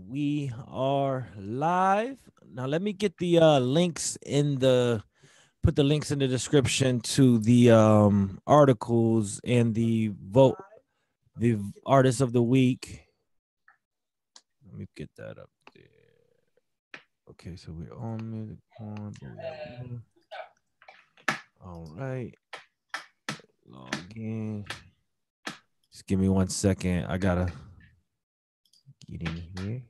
We are live. Now let me get the links in the put the links in the description to the articles and the artist of the week. Let me get that up there. Okay, so we're on Musicoin. All right. Log in. Just give me 1 second. I gotta get in here.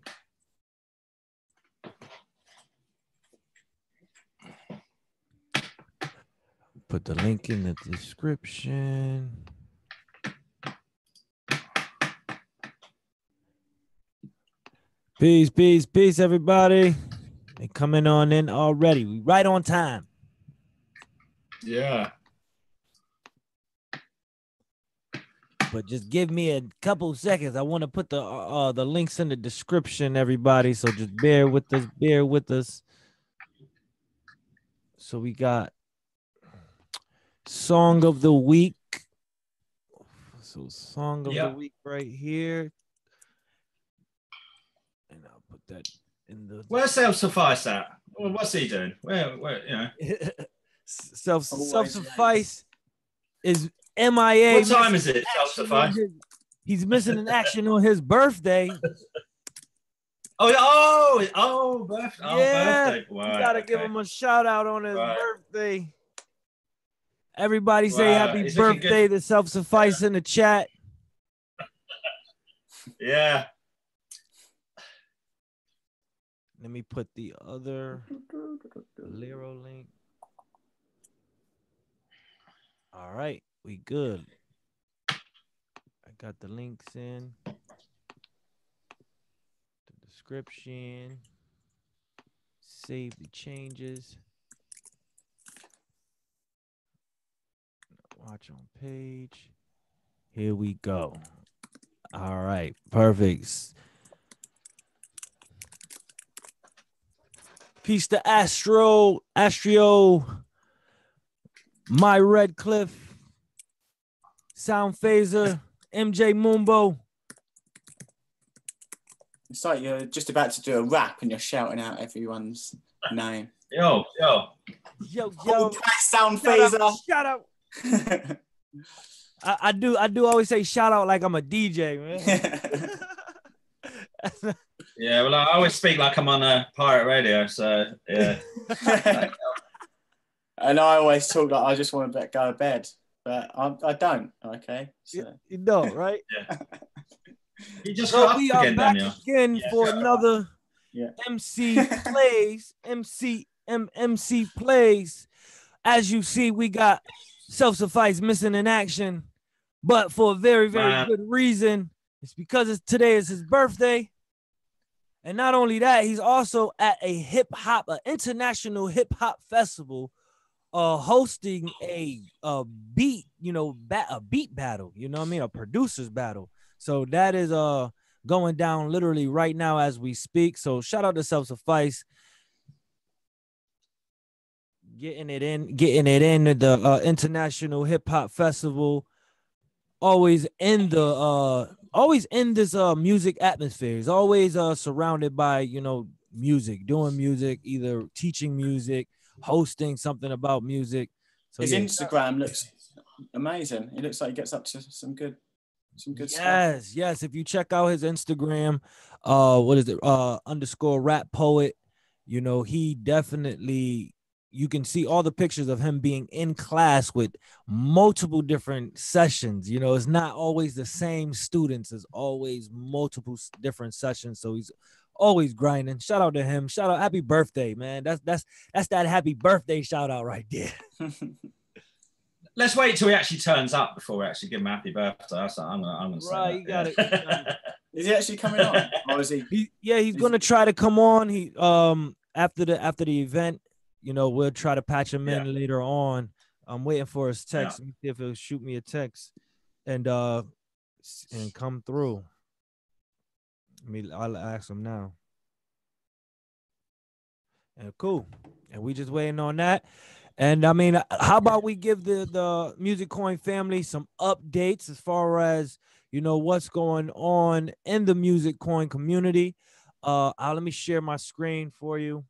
Put the link in the description. Peace, peace, peace, everybody. They coming on in already. We right on time. Yeah. But just give me a couple seconds. I want to put the links in the description, everybody. So just bear with us, bear with us. So we got Song of the Week. So Song of the Week right here. And I'll put that in the... Where's Self-Suffice at? Well, what's he doing? Where you know? Self-Suffice is MIA. What time is it, Self-Suffice? He's missing an action on his birthday. Oh, birthday. Yeah, birthday. Wow, you gotta give him a shout out on his birthday. Everybody say happy birthday to Self-Suffice in the chat. Yeah. Let me put the other Lero link. All right, we good. I got the links in the description. Save the changes. Watch on page. Here we go. All right, perfect. Peace to Astro, My Red Cliff, Sound Phaser, MJ Mumbo. It's like you're just about to do a rap and you're shouting out everyone's name. Yo. Sound Phaser. Shout out. I do always say shout out like I'm a DJ, man. Yeah, well, I always speak like I'm on a pirate radio, so yeah. And I always talk like I just want to go to bed, but I don't. Okay, so. You don't, right? Yeah. You just so we are again, back Daniel. again for another MC Plays. MC Plays. As you see, we got Self-Suffice missing in action, but for a very, very good reason. It's because today is his birthday. And not only that, he's also at an international hip hop festival, hosting a beat, a beat battle, you know what I mean? A producer's battle. So that is going down literally right now as we speak. So shout out to Self-Suffice. Getting it in the international hip hop festival. Always in this music atmosphere. He's always surrounded by, music, doing music, either teaching music, hosting something about music. So his Instagram looks amazing. It looks like he gets up to some good stuff. Yes. If you check out his Instagram, _ rap poet, he definitely, you can see all the pictures of him being in class with multiple different sessions. It's not always the same students. There's always multiple different sessions. So he's always grinding. Shout out to him. Shout out. Happy birthday, man. That's that happy birthday shout out right there. Let's wait till he actually turns up before we actually give him a happy birthday. I'm gonna say that. You got it. Is he actually coming on? Or is he? He's gonna try to come on. He after the event. We'll try to patch him in later on. I'm waiting for his text. Let me see if he'll shoot me a text and come through. I'll ask him now. And cool. And we just waiting on that. And I mean, how about we give the Musicoin family some updates as far as, what's going on in the Musicoin community. Let me share my screen for you.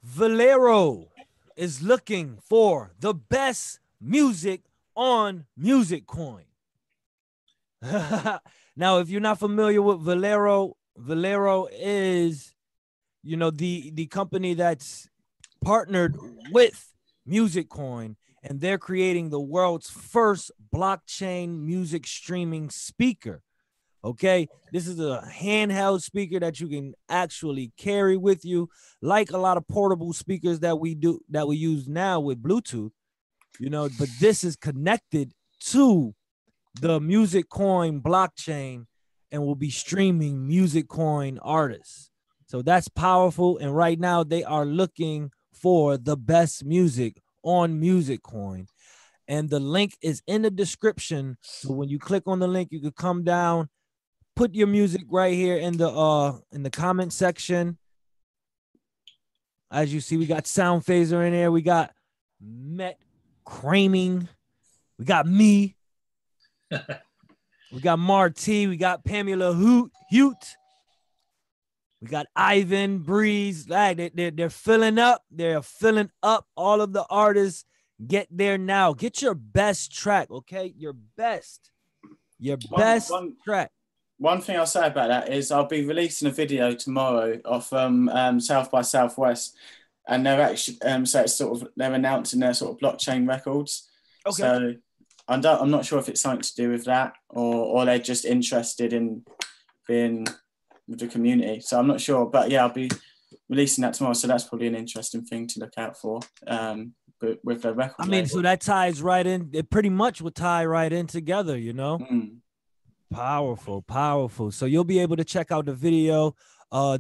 Valero is looking for the best music on Musicoin. Now, if you're not familiar with Valero, Valero is, you know, the company that's partnered with Musicoin, and they're creating the world's first blockchain music streaming speaker. Okay, this is a handheld speaker that you can actually carry with you, like a lot of portable speakers that we use now with Bluetooth, you know, but this is connected to the Musicoin blockchain and will be streaming Musicoin artists. So that's powerful. And right now they are looking for the best music on Musicoin. And the link is in the description. So when you click on the link, you can come down, put your music right here in the comment section. As you see, we got Sound Phaser in there. We got Met Craming. We got me. We got Marty. We got Pamela Hoot. We got Ivan Breeze. They're filling up. They're filling up. All of the artists, get there now. Get your best track, okay? Your best track. One thing I'll say about that is I'll be releasing a video tomorrow of South by Southwest, and they're actually so it's sort of, they're announcing their sort of blockchain records. Okay. So I'm not sure if it's something to do with that or they're just interested in being with the community. So I'm not sure, but yeah, I'll be releasing that tomorrow. So that's probably an interesting thing to look out for. But with the record, I mean, so that ties right in. It pretty much would tie right in together, you know. Powerful. So you'll be able to check out the video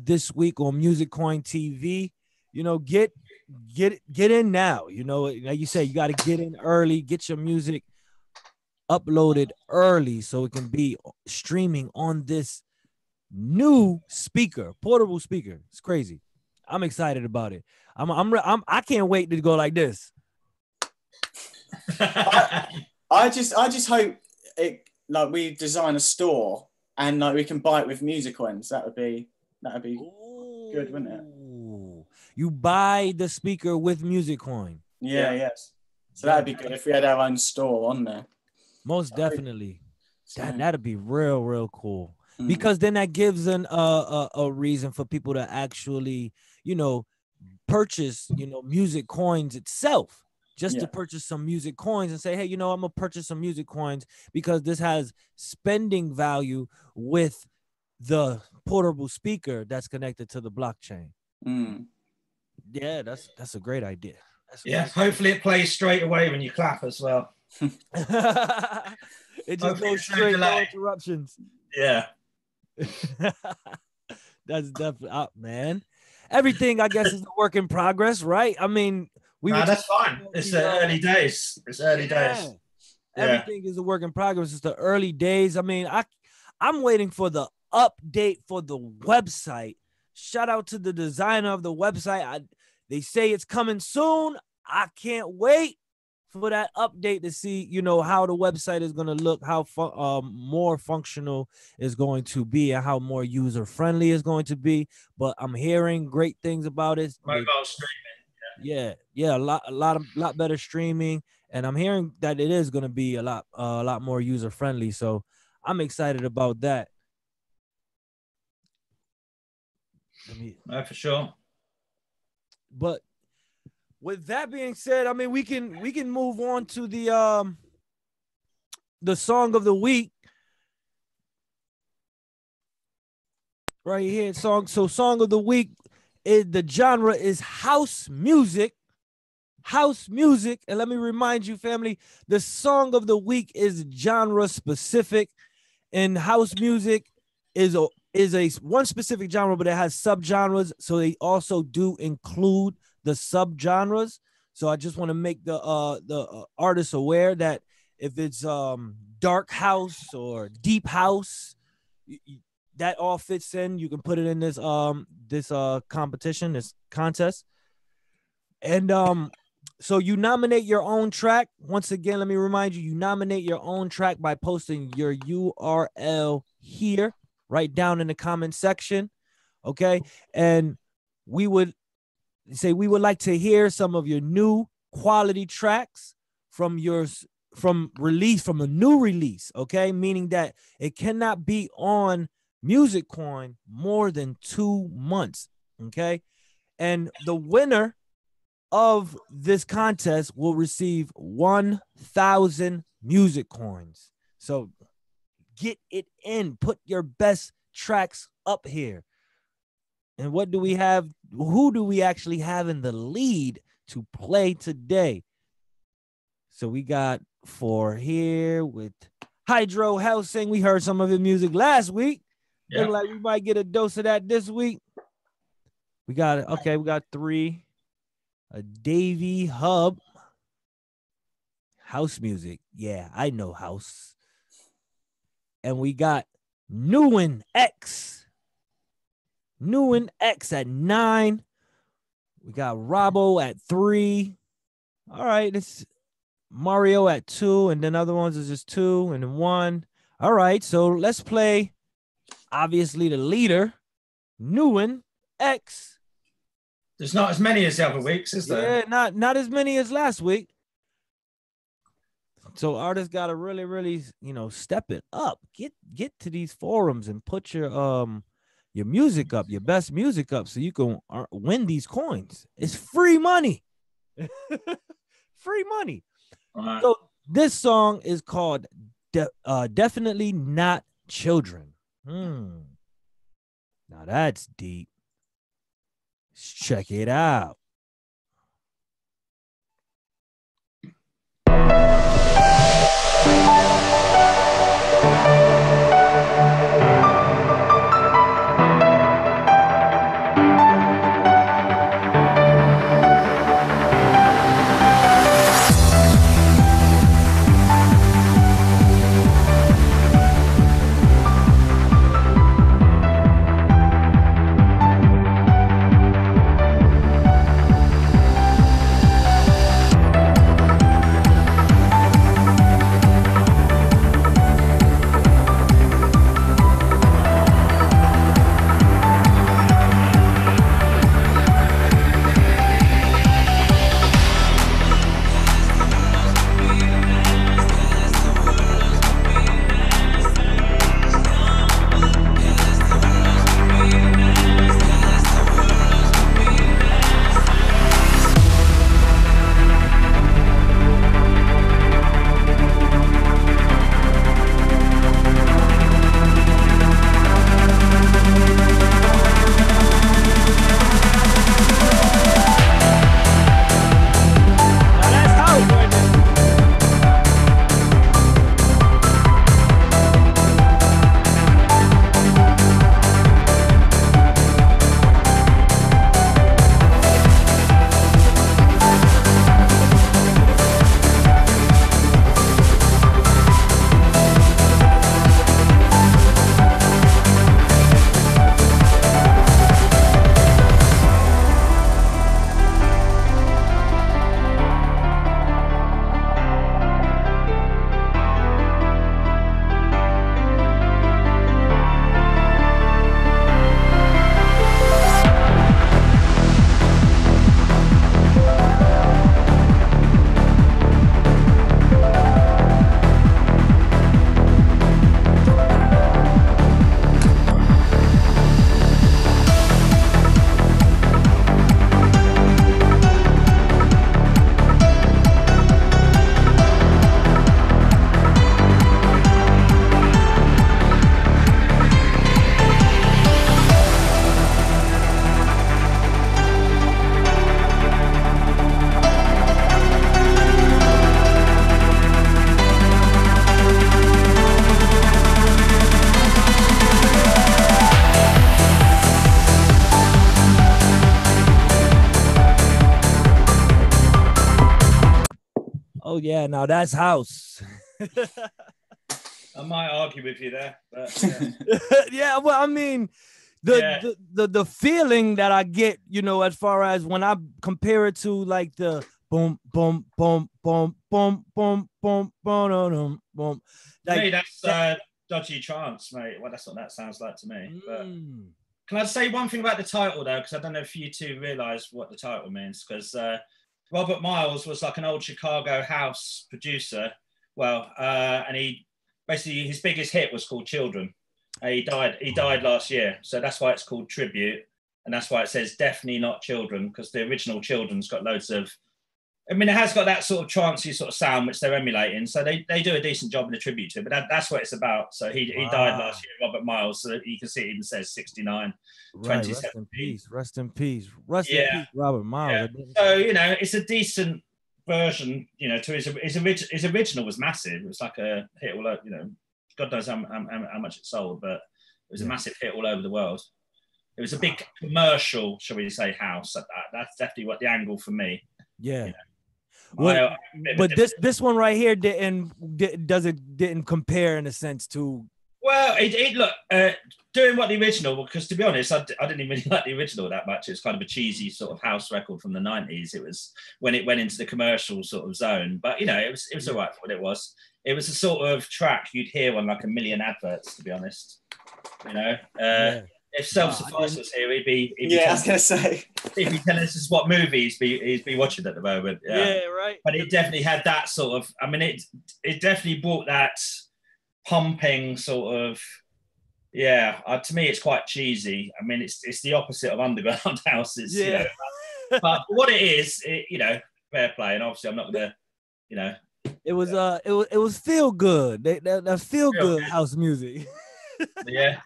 this week on Musicoin TV. You know, get in now. You know, like you say, you got to get in early, get your music uploaded early so it can be streaming on this new speaker, portable speaker. It's crazy. I'm excited about it. I can't wait to go like this. I just hope it, like, we design a store and like we can buy it with Musicoins. That'd be good, wouldn't it? You buy the speaker with Musicoin. Yeah, yes. So that'd be good if we had our own store on there. Most definitely. That'd be real cool. Because then that gives a reason for people to actually, you know, purchase, you know, Musicoins itself. Just to purchase some Musicoins and say, hey, you know, I'm gonna purchase some Musicoins because this has spending value with the portable speaker that's connected to the blockchain. Yeah, that's a great idea. Hopefully it plays straight away when you clap as well. It just goes straight, no interruptions. Yeah. That's definitely up, man. Everything, I guess, is a work in progress, right? I mean, that's fine. It's the early days. It's early days. Everything is a work in progress. It's the early days. I mean, I'm waiting for the update for the website. Shout out to the designer of the website. They say it's coming soon. I can't wait for that update to see, you know, how the website is going to look, how more functional is going to be, and how more user friendly is going to be. But I'm hearing great things about it. Mobile streaming. Yeah, a lot better streaming, and I'm hearing that it is going to be a lot more user friendly. So I'm excited about that. For sure. But with that being said, I mean, we can move on to the song of the week right here. Song of the week is, the genre is house music. And let me remind you, family, the song of the week is genre specific, and house music is a one specific genre, but it has subgenres. So they also do include the subgenres. So I just want to make the artists aware that if it's dark house or deep house, that all fits in. You can put it in this competition, this contest. And So you nominate your own track. Once again, let me remind you, you nominate your own track by posting your URL here, right down in the comment section. Okay. And we would like to hear some of your new quality tracks from a new release. Okay. Meaning that it cannot be on Musicoin more than 2 months. Okay. And the winner of this contest will receive 1,000 Musicoins. So get it in, put your best tracks up here. And what do we have? Who do we actually have in the lead to play today? So we got 4 here with Hydro Helsing. We heard some of his music last week. Yeah. Look like we might get a dose of that this week. We got 3. A Davy Hub. House music. Yeah, I know house. And we got Newen X. Newen X at 9. We got Robbo at 3. All right, it's Mario at 2, and then other ones is just 2 and then 1. All right, so let's play, obviously, the leader, Newen X. There's not as many as the other weeks, is there? Yeah, not as many as last week. So artists got to really, step it up. Get to these forums and put your music up, your best music up, so you can win these coins. It's free money. Free money. Right. So this song is called Definitely Not Children. Now that's deep. Let's check it out. Oh yeah, now that's house. I might argue with you there, but yeah. Yeah, well, I mean, the feeling that I get, you know, as far as when I compare it to like the boom, boom, boom, boom, boom, boom, boom, boom, boom. Like, that's dodgy trance, mate. Well, that's what that sounds like to me. But can I say one thing about the title, though? Because I don't know if you two realise what the title means. Because Robert Miles was like an old Chicago house producer. Well, and he basically, his biggest hit was called Children. He died last year. So that's why it's called Tribute. And that's why it says definitely not Children, because the original Children's got loads of, I mean, it has got that sort of trancey sort of sound, which they're emulating. So they do a decent job in the tribute to it, but that's what it's about. So he died last year, Robert Miles. So you can see it even says 69, right, 2017. Rest in peace, Robert Miles. Yeah. So, you know, it's a decent version, you know, to his original was massive. It was like a hit all over, you know, God knows how much it sold, but it was a massive hit all over the world. It was a big commercial, shall we say, house. That's definitely what the angle for me. Yeah. You know. Well, but this one right here didn't compare in a sense to. Well, it look doing what the original, because to be honest, I didn't even really like the original that much. It's kind of a cheesy sort of house record from the 90s. It was when it went into the commercial sort of zone, but you know, it was all right for what it was. It was a sort of track you'd hear on like a million adverts, to be honest. You know, if Self-Suffice was here, he'd be I was gonna say, he'd be telling us what movies he'd be watching at the moment. Yeah, right. But it definitely had that sort of. I mean, it definitely brought that pumping sort of. Yeah, to me, it's quite cheesy. I mean, it's the opposite of underground houses. Yeah. You know? But what it is, you know, fair play, and obviously, I'm not gonna, you know. It was feel good. That feel good house music. Yeah.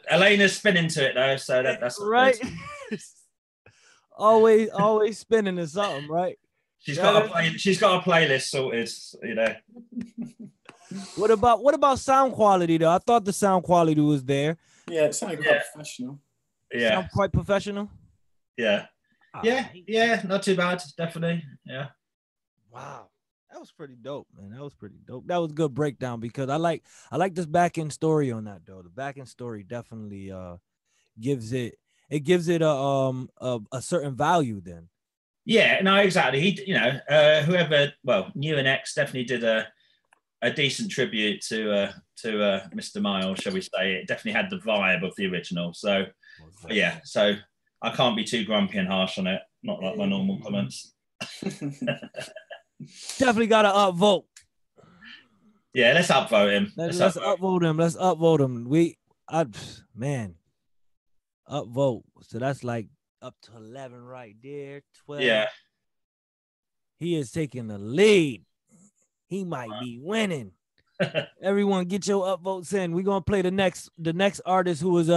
Elena's spinning to it though, so that's right. always spinning to something, right? She's got a playlist sorted, you know. What about sound quality though? I thought the sound quality was there. Yeah, it sounded quite professional. Yeah, sound quite professional. Yeah, yeah, not too bad, definitely. Yeah. Wow. That was pretty dope, man. That was pretty dope. That was a good breakdown because I like this back end story on that though. The back end story definitely gives it a certain value then. Yeah, no, exactly. He, you know, whoever, well, New and X definitely did a decent tribute to Mr. Miles, shall we say. It definitely had the vibe of the original. So yeah, so I can't be too grumpy and harsh on it. Not like my normal comments. Definitely got to upvote. Yeah, let's upvote him. Let's upvote him. Let's upvote him. Man, upvote. So that's like up to 11 right there. 12. Yeah. He is taking the lead. He might be winning. Everyone, get your upvotes in. We're gonna play the next artist who is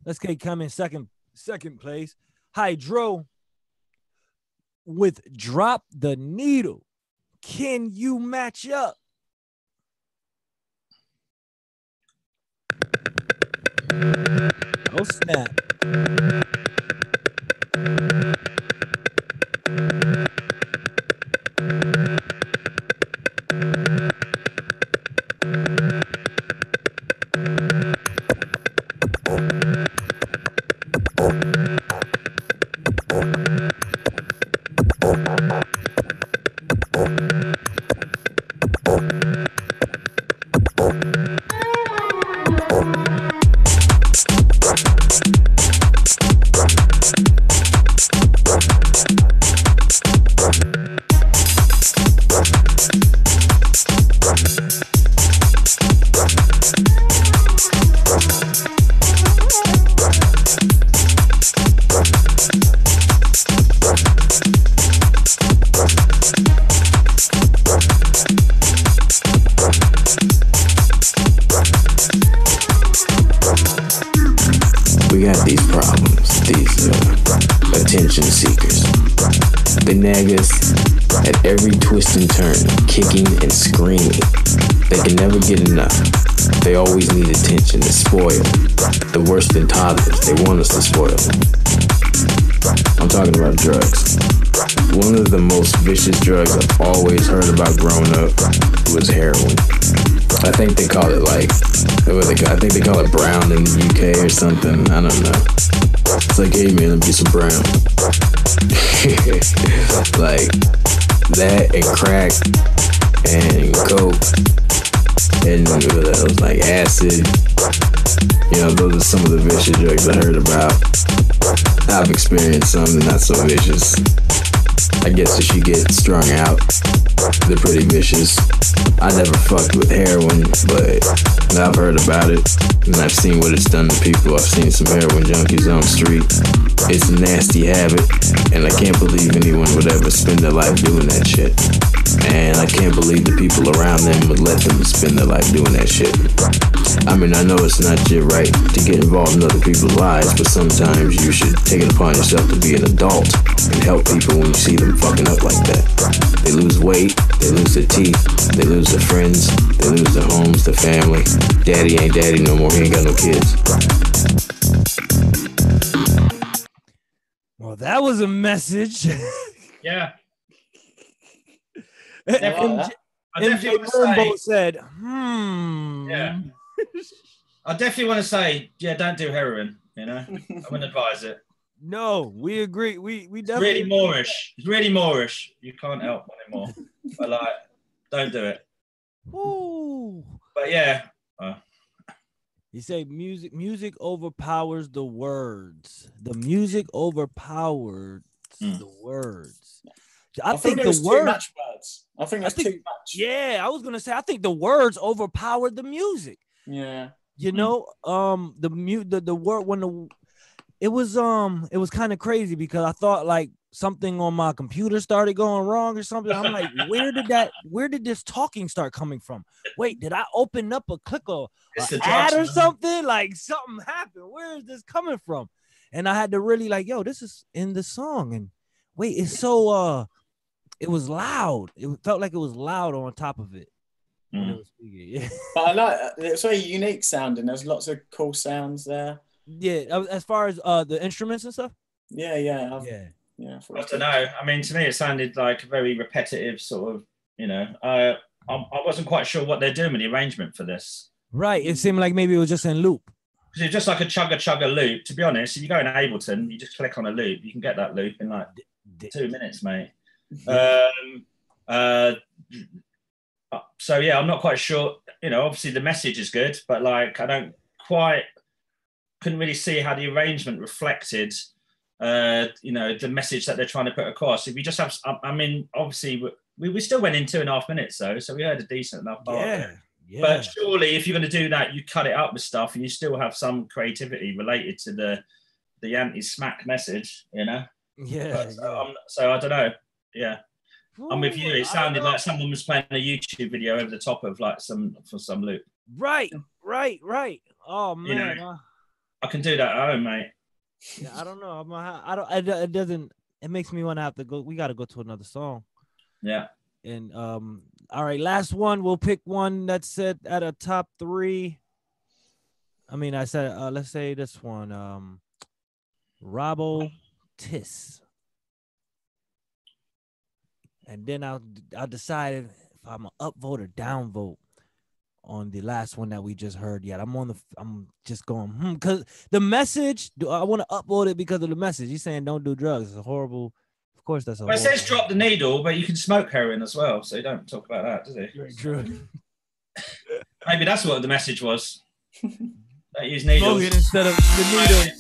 let's come in second place. Hydro with Drop the Needle. Can you match up? Oh snap. We got these problems, these attention seekers. They nag us at every twist and turn, kicking and screaming. They can never get enough. They always need attention to spoil. They're worse than toddlers. They want us to spoil them. I'm talking about drugs. One of the most vicious drugs I've always heard about growing up was heroin. I think they call it I think they call it brown in the UK or something. I don't know. It's like, hey man, let me get some brown. Like that and crack and coke and it was like acid. You know, those are some of the vicious drugs I heard about. I've experienced some and not so vicious. I guess if you get strung out, they're pretty vicious. I never fucked with heroin, but I've heard about it, and I've seen what it's done to people. I've seen some heroin junkies on the street. It's a nasty habit, and I can't believe anyone would ever spend their life doing that shit. And I can't believe the people around them would let them spend their life doing that shit. I mean, I know it's not your right to get involved in other people's lives, but sometimes you should take it upon yourself to be an adult and help people when you see them fucking up like that. They lose weight, they lose their teeth, they lose their friends, they lose their homes, their family. Daddy ain't daddy no more, he ain't got no kids. Well, that was a message. Yeah. MJ Rumbo said, Yeah. I definitely want to say, yeah, don't do heroin, you know? I wouldn't advise it. No, we agree. We definitely... Really Moorish. It's really Moorish. You can't help anymore. But like, don't do it. Woo. But yeah. You say music overpowers the words. The music overpowered the words. I think the words. I think that's too much. Yeah, I was gonna say I think the words overpowered the music. Yeah. You know, the word when it was kind of crazy because I thought like something on my computer started going wrong or something. I'm like, where did this talking start coming from? Wait, did I open up a ad or something? Like something happened. Where is this coming from? And I had to really like, yo, this is in the song. And wait, it's so it was loud. It felt like it was loud on top of it. When it was speaking. Yeah. But I like it's very unique sounding. There's lots of cool sounds there. Yeah, as far as the instruments and stuff. Yeah. I don't know. I mean, to me, it sounded like a very repetitive sort of. You know, I wasn't quite sure what they're doing with the arrangement for this. Right. It seemed like maybe it was just in loop. Because it's just like a chugga loop. To be honest, if you go in Ableton, you just click on a loop. You can get that loop in like 2 minutes, mate. So yeah, I'm not quite sure. You know, obviously the message is good, but like couldn't really see how the arrangement reflected, you know, the message that they're trying to put across. If you just have, I mean, obviously we still went in 2.5 minutes though, so we heard a decent enough part. Yeah. But surely, if you're going to do that, you cut it up with stuff, and you still have some creativity related to the anti-smack message, you know. Yeah. So I don't know. Yeah. I'm with you. It sounded like someone was playing a YouTube video over the top of like some loop. Right. Oh man, you know, I can do that at home, mate. Yeah, I don't know. It doesn't. It makes me want to have to go. We got to go to another song. Yeah. And all right, last one. We'll pick one that's set at a top 3. I mean, I said let's say this one. Robbo Tiss. And then I'll decide if I'm gonna upvote or downvote on the last one that we just heard yet. I'm just going, because the message, I want to upvote it because of the message. He's saying don't do drugs. It's a horrible, of course that's a Well, it says drop the needle, but you can smoke heroin as well, so you don't talk about that, does it? Very true. Maybe that's what the message was. Don't use needles. Smoke it instead of the needle.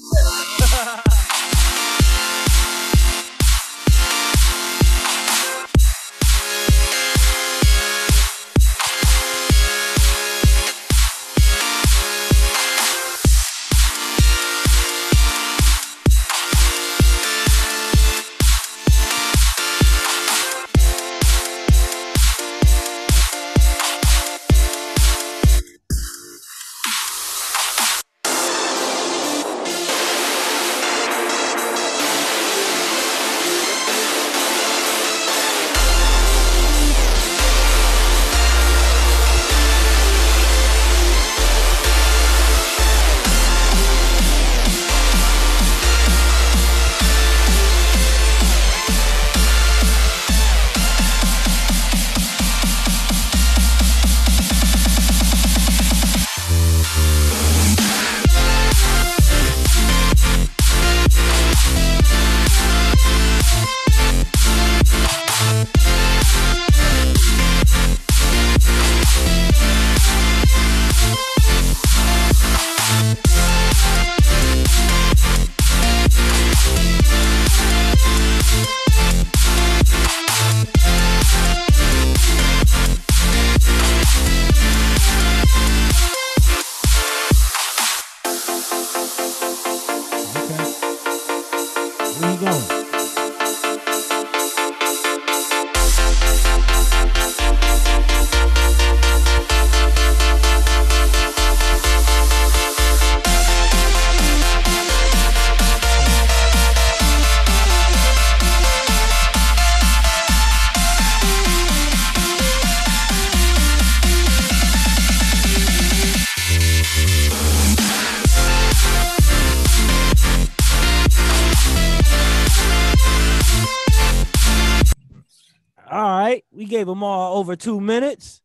right. We gave them all over 2 minutes.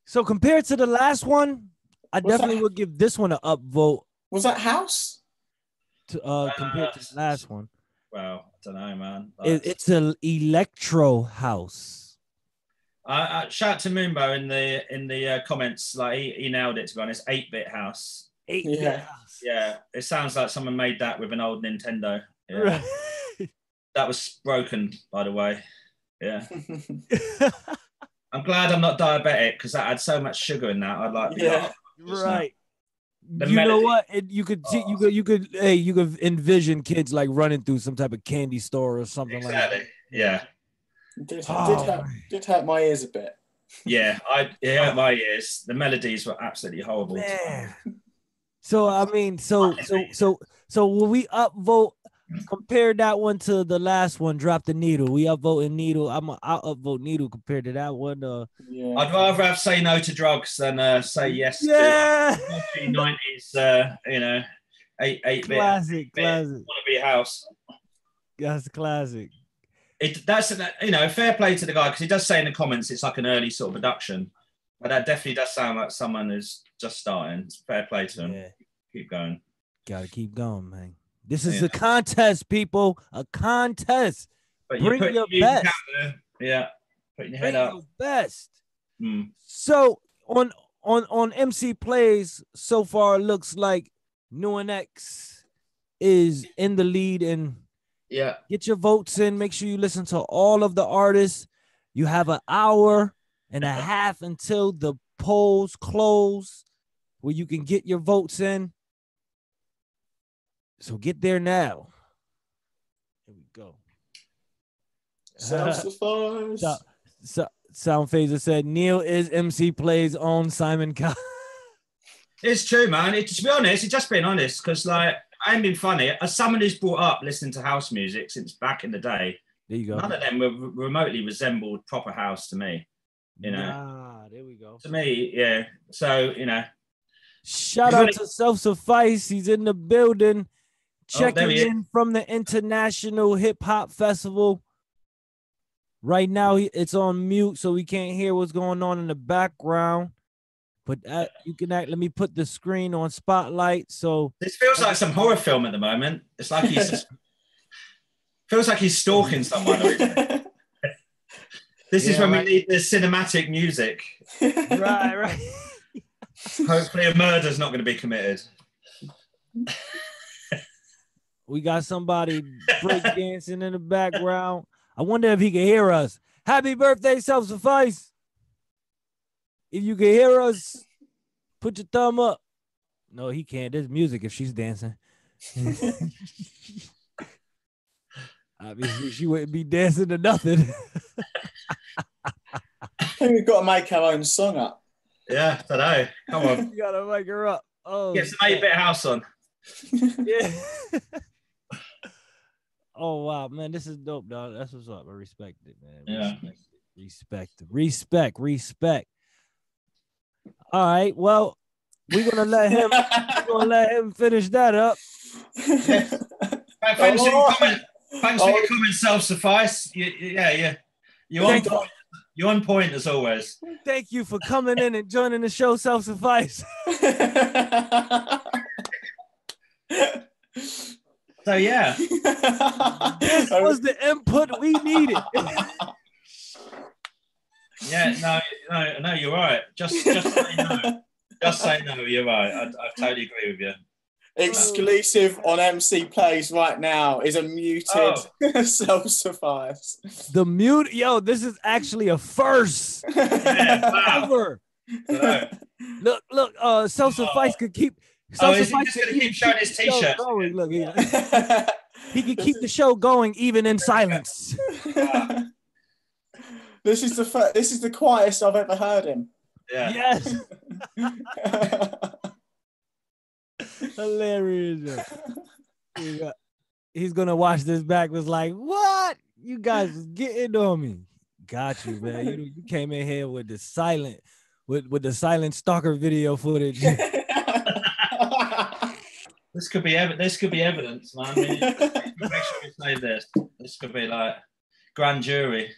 So compared to the last one, I definitely would give this one an upvote. Was that house? Compared to the last one. Well, I don't know, man. It's an electro house. Shout out to Moonbo in the comments. Like he nailed it, to be honest. 8-bit house. 8-bit house. Yeah, it sounds like someone made that with an old Nintendo. Yeah. Right. That was broken, by the way. Yeah. I'm glad I'm not diabetic because that had so much sugar in that. I'd like, right. You know what? You could see, you could envision kids like running through some type of candy store or something like that. Yeah. Did hurt my ears a bit. Yeah, it hurt my ears. The melodies were absolutely horrible. Man. So I mean, so will we upvote? Compare that one to the last one. Drop the needle. We upvoting needle. I'll upvote needle compared to that one. I'd rather have say no to drugs than say yes to 90s. 8-bit classic. Wanna be a house. That's classic. That's fair play to the guy because he does say in the comments it's like an early sort of production, but that definitely does sound like someone who's just starting. Fair play to him. Yeah. Keep going. Gotta keep going, man. This is a contest, people. A contest. But bring your best. Yeah. Putting your head up. Your best. Mm. So on MC Plays, so far it looks like Nuanex is in the lead, and get your votes in. Make sure you listen to all of the artists. You have an hour and a half until the polls close where you can get your votes in. So get there now. Here we go. Sound Phaser said Neil is MC Plays on Simon Cowell. It's true, man. To be honest, it's just being honest, because like I ain't been funny. As someone who's brought up listening to house music since back in the day, there you go. None of them were remotely resembled proper house to me. There we go. To me, yeah. So shout out to Self Suffice. He's in the building. Checking in from the International Hip Hop Festival. Right now, it's on mute, so we can't hear what's going on in the background. But you can let me put the screen on spotlight. So this feels like some horror film at the moment. It's like feels like he's stalking someone. This is when we need the cinematic music. Right. Hopefully, a murder's not going to be committed. We got somebody break dancing in the background. I wonder if he can hear us. Happy birthday, Self Suffice. If you can hear us, put your thumb up. No, he can't. There's music if she's dancing. Obviously, she wouldn't be dancing to nothing. I think we've got to make our own song up. Yeah, today. Come on. You got to make her up. Oh, get some 8-bit house on. Yeah. Oh wow, man, this is dope, dog. That's what's up. I respect it, man. Respect. All right, well, we're gonna let him finish that up. Thanks for your comment, Self Suffice. You're on point as always. Thank you for coming in and joining the show, Self Suffice. So yeah, this was the input we needed. Yeah, no, you're right. Just say no. Just say no. You're right. I totally agree with you. Exclusive on MC Plays right now is a muted Self Suffice. The mute, this is actually a first ever. Look, Self Suffice could keep. He's just gonna keep showing his t-shirt. Look, he can keep the show going even in silence. This is the quietest I've ever heard him. Yeah. Yes. Hilarious. He's gonna watch this back. Was like, what? You guys was getting on me. Got you, man. You came in here with the silent stalker video footage. This could be evidence, man. I mean, make sure we say this. This could be like grand jury.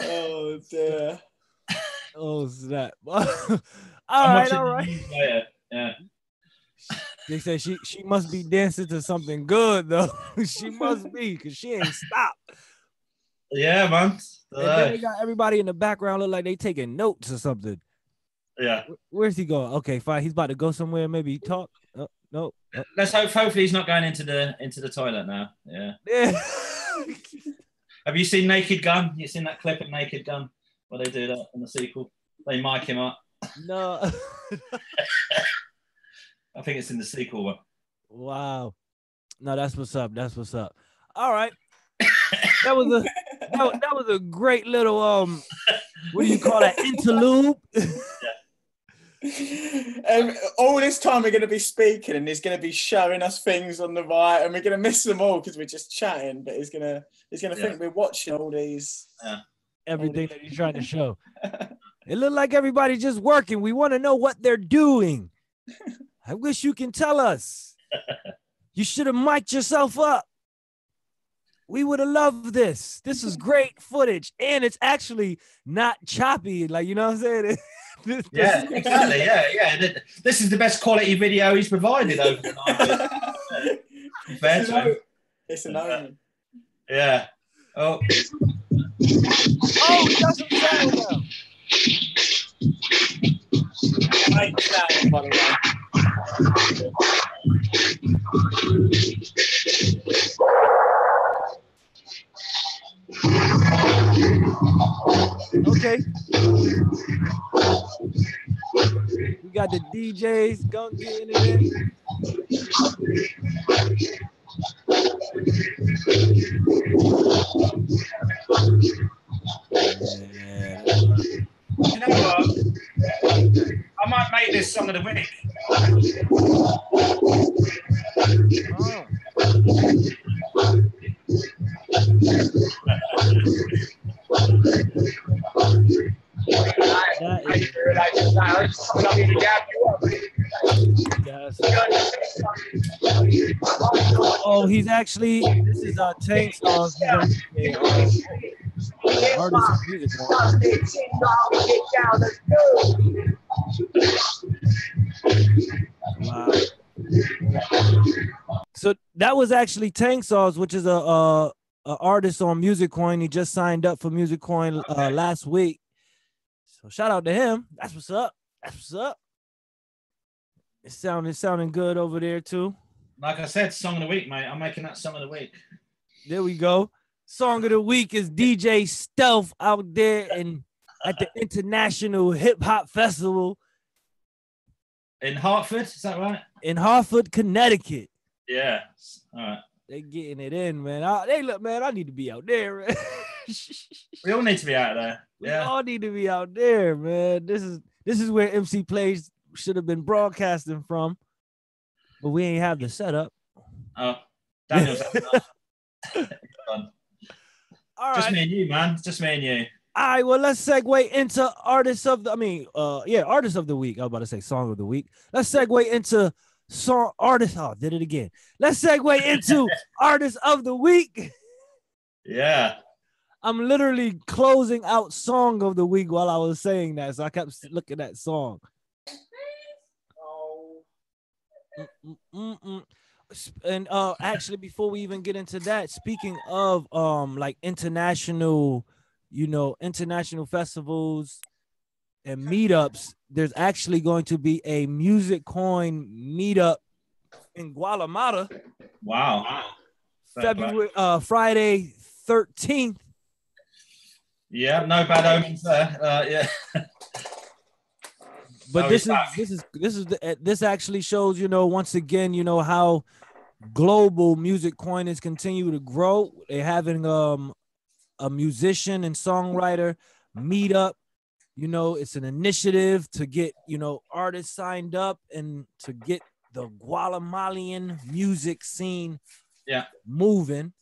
Oh dear. Oh snap. All right. Yeah. They say she must be dancing to something good though. She must be, because she ain't stopped. Yeah, man. And then they got everybody in the background look like they taking notes or something. Yeah. Where's he going? Okay, fine. He's about to go somewhere. Maybe talk. No. Let's hope. Hopefully, he's not going into the toilet now. Yeah. Have you seen Naked Gun? You seen that clip of Naked Gun where they do that in the sequel? They mic him up. No. I think it's in the sequel one. Wow. No, that's what's up. That's what's up. All right. That was a great little what do you call that, interlude? All this time we're going to be speaking and he's going to be showing us things on the right and we're going to miss them all because we're just chatting, but he's going to think we're watching all these. Everything that he's trying to show. It looked like everybody's just working. We want to know what they're doing. I wish you can tell us. You should have mic'd yourself up. We would have loved this. This is great footage. And it's actually not choppy. Like, you know what I'm saying? Yeah, exactly. Yeah. This is the best quality video he's provided over the night. Fair to him. It's an omen. Yeah. Oh, he got some sound now. Great sound, by the way. Okay. We got the DJs going getting it in. you know what? I might make this song of the week. Oh. Oh, he's actually, this is Tank Sauce. He's artist of music. Wow. So that was actually Tank Sauce, which is a artist on Musicoin. He just signed up for Musicoin last week. So shout out to him. That's what's up. That's what's up. It's sounding good over there too. Like I said, song of the week, mate. I'm making that song of the week. There we go. Song of the week is DJ Stealth out there at the International Hip Hop Festival in Hartford. Is that right? In Hartford, Connecticut. Yeah. All right. They getting it in, man. They look, man. I need to be out there. Man. We all need to be out there. Yeah. We all need to be out there, man. This is where MC Plays should have been broadcasting from, but we ain't have the setup. Oh, Daniel's all right. Just me and you, man. Just me and you. All right, well, let's segue into artist of the week. I was about to say song of the week. Let's segue into artist. Oh, did it again. Let's segue into artist of the week. Yeah. I'm literally closing out song of the week while I was saying that, so I kept looking at song. And actually, before we even get into that, speaking of like international festivals and meetups, there's actually going to be a Musicoin meetup in Guatemala. Wow. February Friday 13th. Yeah, no bad omens there. Yeah. But this actually shows, once again, how global Musicoin is continuing to grow. They're having a musician and songwriter meetup. It's an initiative to get, artists signed up and to get the Guatemalan music scene moving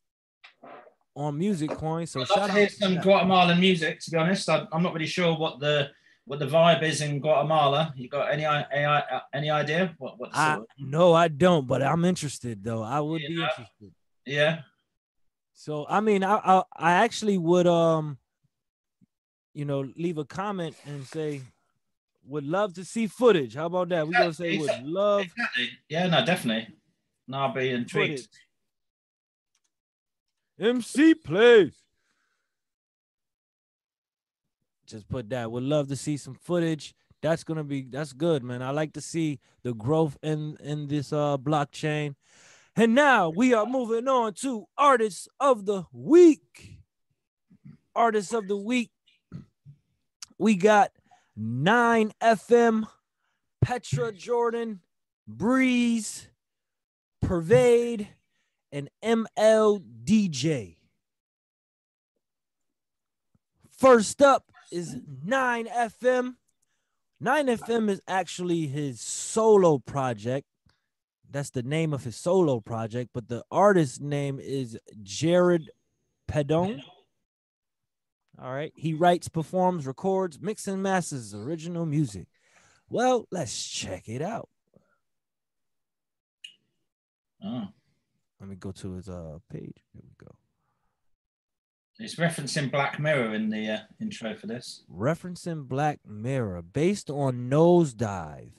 on Musicoin. So shout out to some Guatemalan music, to be honest. I'm not really sure what the vibe is in Guatemala. You got any idea? What No, I don't, but I'm interested though. I would be interested. Yeah. So I mean, I actually would leave a comment and say, would love to see footage. How about that? We're going to say would love. Exactly. Yeah, no, definitely. No, I'll be intrigued. Footage. MC Plays. Just put that. Would love to see some footage. That's good, man. I like to see the growth in this blockchain. And now we are moving on to Artists of the Week. Artists of the Week. We got 9FM, Petra Jordan, Breeze, Pervade, and MLDJ. First up is 9FM. 9FM is actually his solo project. That's the name of his solo project, but the artist's name is Jared Pedone. All right. He writes, performs, records, mixes, and masters original music. Well, let's check it out. Oh. Let me go to his page. Here we go. He's referencing Black Mirror in the intro for this. Referencing Black Mirror, based on Nosedive,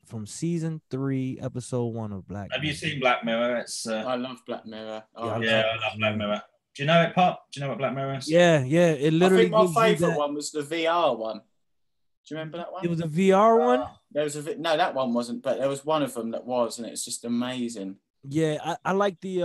from season 3, episode 1 of Black Mirror. Have you seen Black Mirror? It's I love Black Mirror. I love Black Mirror. Do you know it, Pop? Do you know what Black Mirror is? Yeah. It literally. I think my favorite one was the VR one. Do you remember that one? It was a VR one? There was no, that one wasn't, but there was one of them that was, and it's just amazing. Yeah, I like the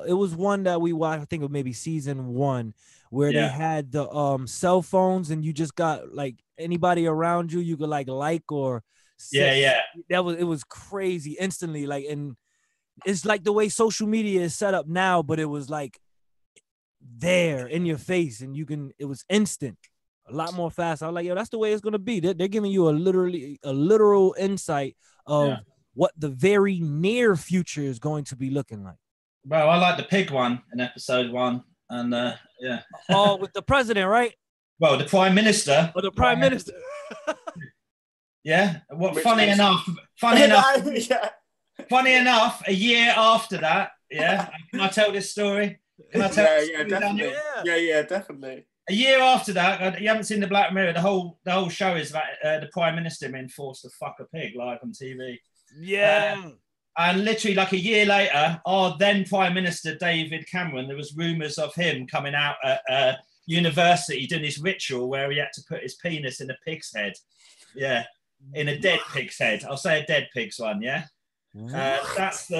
it was one that we watched, I think it was maybe season 1, where they had the cell phones, and you just got like anybody around you could like or it was crazy instantly, like, and it's like the way social media is set up now, but it was like there in your face, and it was instant, a lot more fast. I was like, yo, that's the way it's gonna be. They're giving you a literal insight of what the very near future is going to be looking like. Well, I like the pig one in episode 1, and oh, with the president, right? Well, the prime minister. Or the prime minister. Yeah. What? Funny enough. Funny enough, a year after that, can I tell this story? Can I tell? Definitely. Yeah, definitely. A year after that, you haven't seen the Black Mirror. The whole show is about the prime minister being forced to fuck a pig live on TV. Yeah. And literally like a year later, our then Prime Minister David Cameron, there was rumours of him coming out at university doing his ritual where he had to put his penis in a pig's head. Yeah, in a dead pig's head. I'll say a dead pig's one, yeah? That's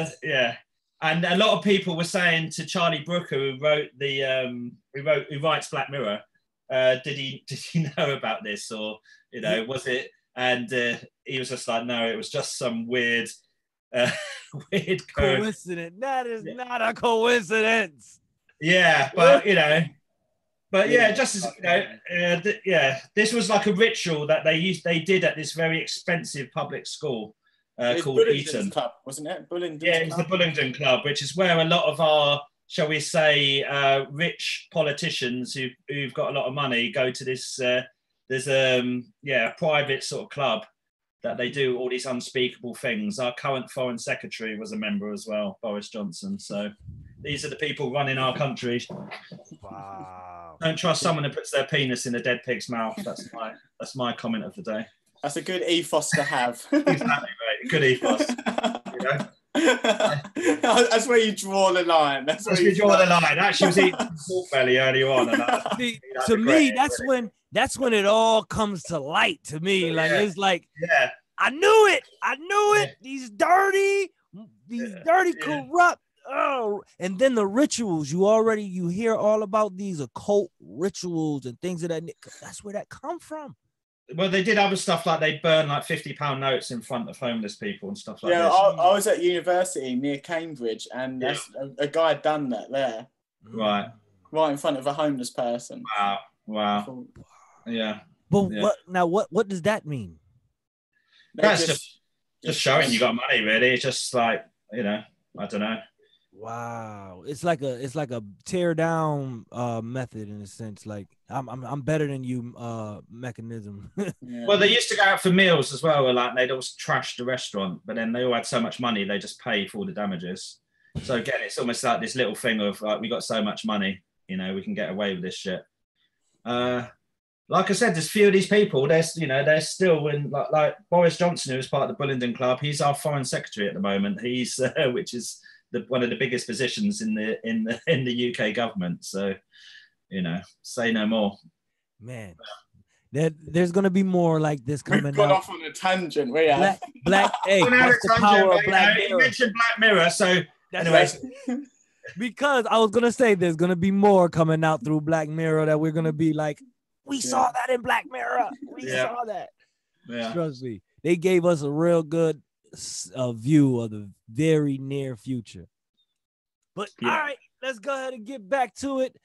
And a lot of people were saying to Charlie Brooker, who wrote who writes Black Mirror, did he know about this, or was it? And he was just like, no, it was just some weird coincidence. That is not a coincidence. Yeah, but just as this was like a ritual that they did at this very expensive public school called Eton Club, wasn't it? It was the Bullingdon Club, which is where a lot of our, shall we say, rich politicians who've got a lot of money go to this. There's a private sort of club that they do all these unspeakable things. Our current Foreign Secretary was a member as well, Boris Johnson. So these are the people running our country. Wow. Don't trust someone who puts their penis in a dead pig's mouth. That's my comment of the day. That's a good ethos to have. Exactly, right. Good ethos. That's where you draw the line. That's where you draw the line. Actually, was eating pork belly earlier on. To me, that's when it all comes to light. To me, it's like, I knew it. These dirty, corrupt. Oh, and then the rituals. You hear all about these occult rituals and things of that. That's where that come from. Well, they did other stuff, like they burn like £50 notes in front of homeless people and stuff like that. Yeah, I was at university near Cambridge, and a guy had done that there. Right in front of a homeless person. Wow. Yeah. But what does that mean? That's just showing you got money, really. It's just like, I don't know. Wow, it's like a tear down method in a sense. Like I'm better than you mechanism. Well, they used to go out for meals as well. Like they'd always trash the restaurant, but then they all had so much money they just pay for all the damages. So again, it's almost like this little thing of like, we got so much money, we can get away with this shit. Like I said, there's few of these people. They're still in like Boris Johnson, who is part of the Bullingdon Club. He's our foreign secretary at the moment. He's which is one of the biggest positions in the UK government. So, say no more. Man, there's gonna be more like this coming. We've gone off on a tangent. We have black. Hey, that's the power of Black Mirror. You mentioned Black Mirror, so anyways. Because I was gonna say there's gonna be more coming out through Black Mirror that we're gonna be like, we saw that in Black Mirror. We saw that. Yeah. Trust me, they gave us a real good view of the very near future. But all right, let's go ahead and get back to it.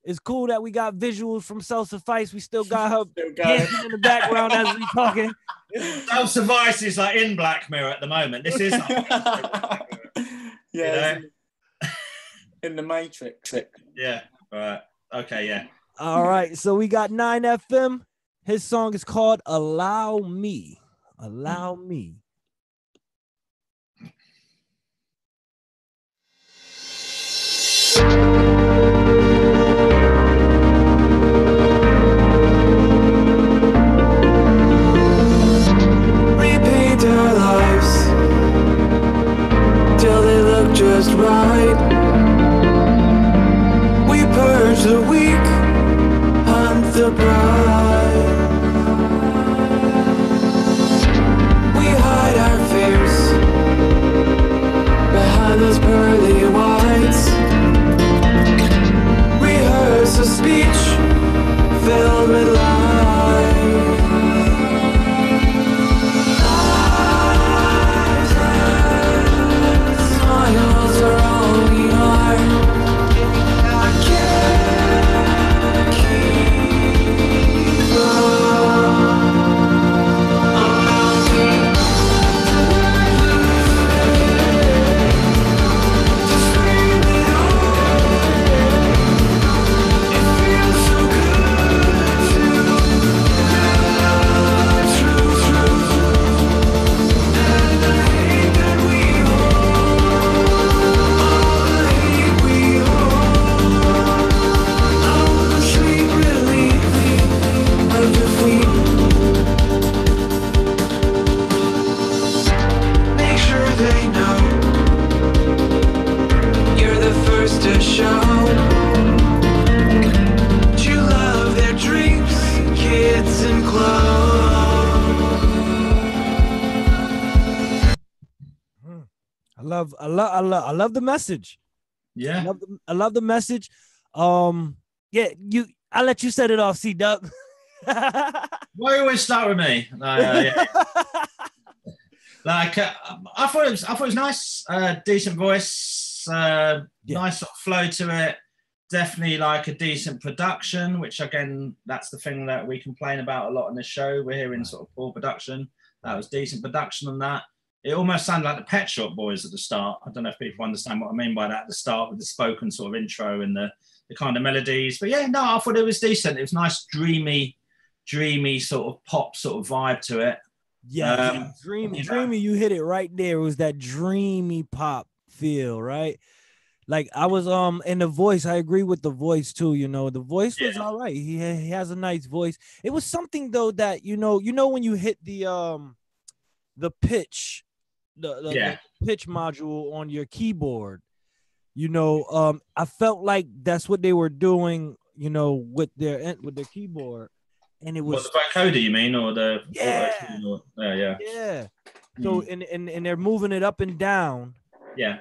It's cool that we got visuals from Self-Suffice. We still got her dancing in the background as we talking. Self-Suffice is like in Black Mirror at the moment. This is in the Matrix. Yeah. All right. Okay. Yeah. All right. So we got 9FM. His song is called "Allow Me." Allow me. Repaint our lives till they look just right. We purge the weak, hunt the pride. We hide our fears behind those pearly whites. Rehearse a speech filled with lies. Smiles are all we are. I can't keep up. Just scream it out. It feels so good to know truth. And the hate that we hold, all the hate we hold, all the sweet relief of defeat. Make sure they know you're the first to show that you love their dreams, kids, and clothes. I love the message. Yeah. I love the message. I'll let you set it off, C-Dub. Why you always start with me? Yeah. Like I thought it was nice, decent voice, nice sort of flow to it. Definitely like a decent production, which again, that's the thing that we complain about a lot on this show. We're hearing sort of poor production. That was decent production on that. It almost sounded like the Pet Shop Boys at the start. I don't know if people understand what I mean by that at the start, with the spoken sort of intro and the kind of melodies. But yeah, no, I thought it was decent. It was nice, dreamy sort of pop sort of vibe to it. Yeah, dreamy. You hit it right there. It was that dreamy pop feel, right? Like I was in the voice. I agree with the voice too. The voice was all right. He has a nice voice. It was something though that when you hit the pitch, the pitch module on your keyboard. I felt like that's what they were doing. With their keyboard. And it was the vocoder, you mean, or the yeah. So and they're moving it up and down. Yeah.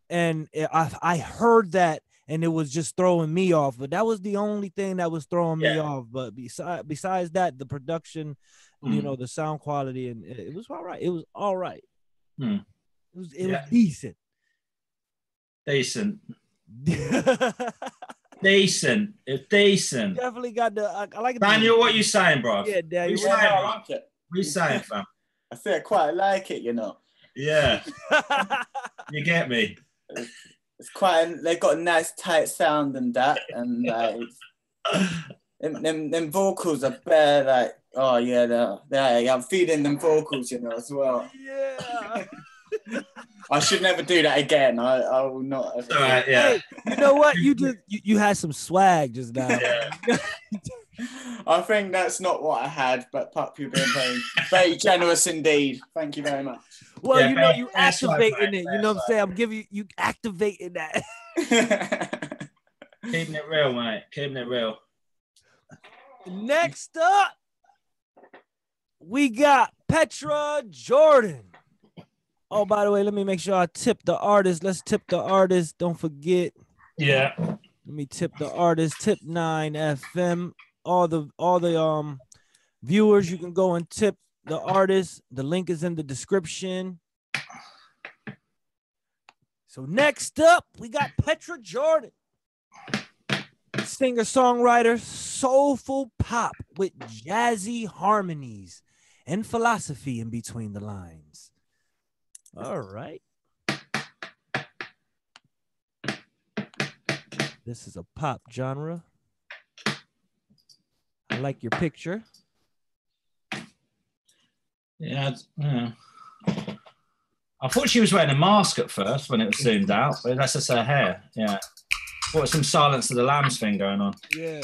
And I heard that, and it was just throwing me off. But that was the only thing that was throwing me off. But besides that, the production, the sound quality, and it was all right. It was all right. It was decent. Decent. Decent. It's decent. Definitely got I like it. Daniel, what you saying, bro? Yeah, Daniel. I like it. What you saying, fam? I think I quite like it, Yeah. You get me. It's they've got a nice tight sound and that, and them vocals are bare, like, oh yeah, I'm feeling them vocals, as well. Yeah. I should never do that again. I will not. All right, yeah. Hey, you know what? You had some swag just now. Yeah. I think that's not what I had, but Pup, you're being very, very generous indeed. Thank you very much. Well, Yeah, you know, you activating it. You know what I'm saying? I'm giving you activating that. Keeping it real, mate. Keeping it real. Next up, we got Petra Jordan. Oh, by the way, let me make sure I tip the artist. Let's tip the artist. Don't forget. Yeah. Let me tip the artist. Tip 9 FM. All the viewers, you can go and tip the artist. The link is in the description. So next up, we got Petra Jordan. Singer-songwriter, soulful pop with jazzy harmonies and philosophy in between the lines. All right. This is a pop genre. I like your picture. Yeah. I thought she was wearing a mask at first when it was zoomed out, but that's just her hair. Yeah. What some Silence of the Lambs thing going on? Yeah.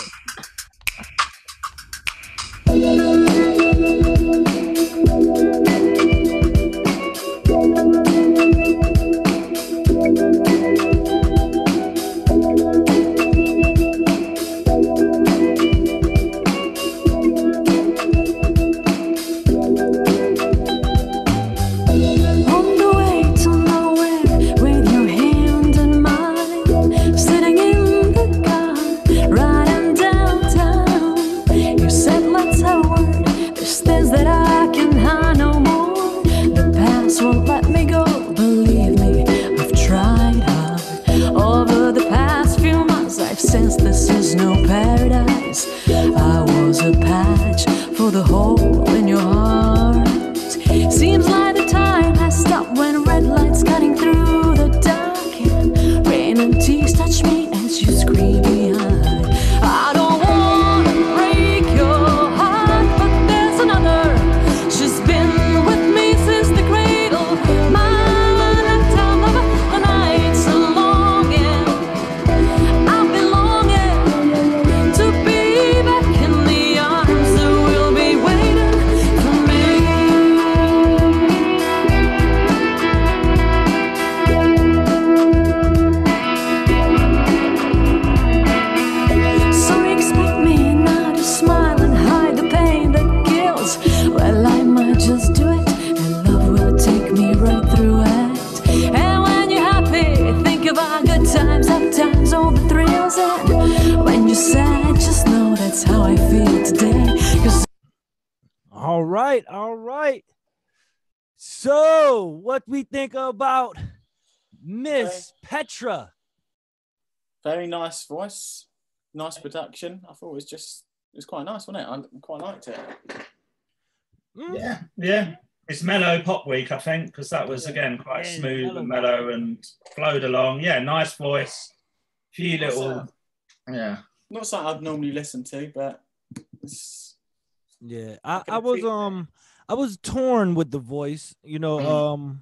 Since this is no paradise, I was a patch for the hole in your heart. Seems like the time has stopped when red lights cutting through the dark, and rain and tears touch me as you scream behind. I don't want to break your heart, but there's another. She's been with me since the cradle. My lifetime of the nights are long, and I've been longing to be back in the arms that will be waiting for me. So you expect me now to smile and hide the pain that kills? Well, I might just do it, and love will take me right through it. And when you're happy, think about good times, up times, all the thrills. And when you're sad, just know that's how I feel today. 'Cause All right, all right. So, what we think about Miss Petra? Very nice voice, nice production. I thought it was quite nice, wasn't it? I quite liked it. Yeah, yeah. It's mellow pop week, I think, because that was again quite smooth and mellow and flowed along. Yeah, nice voice. Few little, yeah. Not something I'd normally listen to, but it's, Yeah, I was torn with the voice. You know,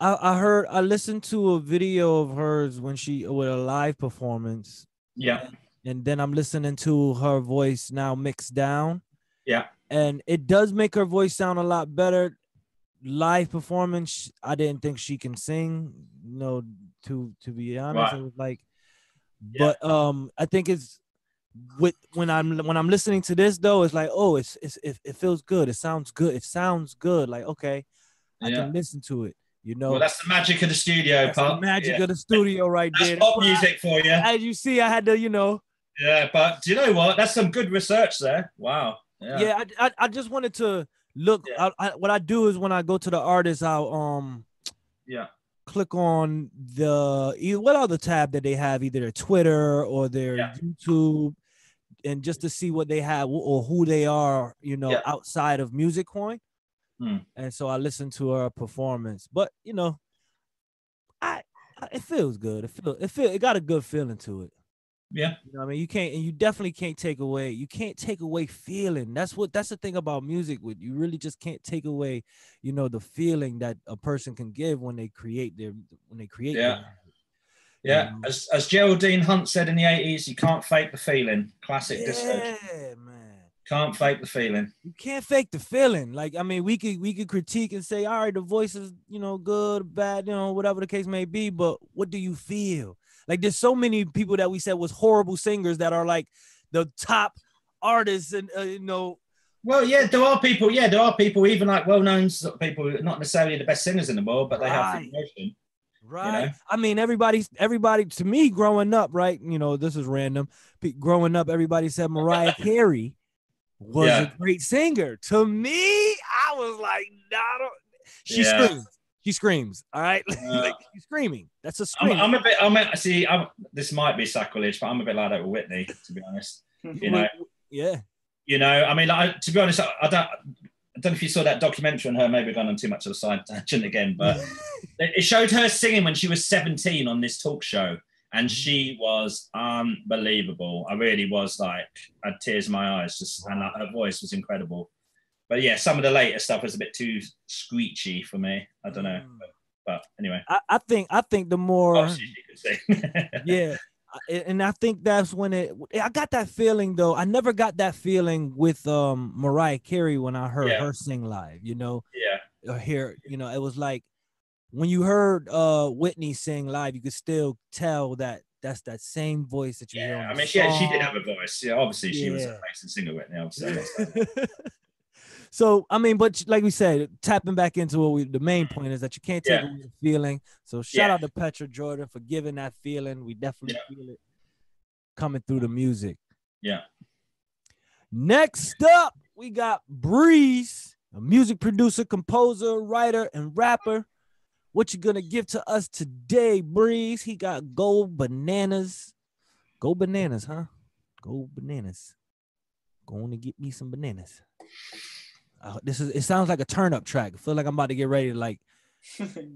I listened to a video of hers when she with a live performance. Yeah. And then I'm listening to her voice now mixed down. Yeah. And it does make her voice sound a lot better. Live performance, I didn't think she can sing, you know, to be honest. Right. It was like, but I think it's when I'm listening to this though, it's like, oh, it feels good. It sounds good. It sounds good. Like, okay, I can listen to it. You know, well, that's the magic of the studio, that's the magic of the studio right there. That's pop music for you. As you see, I had to, you know. Yeah, but do you know what? That's some good research there. Wow. Yeah, I just wanted to look. What I do is when I go to the artist, I'll click on what other tab that they have, either their Twitter or their YouTube, and just to see what they have or who they are, you know, outside of Musicoin. And so I listened to her performance, but you know, it feels good. It got a good feeling to it. Yeah. You know what I mean? You definitely can't take away feeling. That's the thing about music. You really just can't take away, you know, the feeling that a person can give when they create their music. Yeah, as Geraldine Hunt said in the 80s, you can't fake the feeling. Classic disco. Yeah, man. Can't fake the feeling. You can't fake the feeling. Like, I mean, we could critique and say, all right, the voice is, you know, good, bad, you know, whatever the case may be, but what do you feel? Like, there's so many people that we said was horrible singers that are like the top artists, and you know. Well, yeah, there are people, even like well-known people, not necessarily the best singers in the world, but they have the emotion. Right. You know? I mean, everybody to me growing up, right? You know, this is random. Growing up, everybody said Mariah Carey was a great singer. To me, I was like, no, she screams. She screams. All right. Like, she's screaming. That's a scream. This might be sacrilege, but I'm a bit like that with Whitney, to be honest. You know? Yeah. You know, I mean, to be honest, I don't know if you saw that documentary on her. Maybe I've gone on too much of a side tangent again, but it showed her singing when she was 17 on this talk show, and she was unbelievable. I really was like, I had tears in my eyes, and her voice was incredible. But yeah, some of the later stuff was a bit too screechy for me. I don't know, but anyway, I think the more obviously she could sing. Yeah. And I think that's when I got that feeling, though. I never got that feeling with Mariah Carey when I heard her sing live, you know? Yeah. Or hear, you know, it was like when you heard Whitney sing live, you could still tell that that's that same voice that you hear on the song. She did have a voice. Yeah, obviously she was an amazing singer, Whitney. Obviously. So, I mean, but like we said, tapping back into the main point is that you can't take away the feeling. So shout out to Petra Jordan for giving that feeling. We definitely feel it coming through the music. Yeah. Next up, we got Breeze, a music producer, composer, writer, and rapper. What you gonna give to us today, Breeze? He got Gold Bananas. Go bananas, huh? Go bananas. Going to get me some bananas. It sounds like a turn up track. I feel like I'm about to get ready to like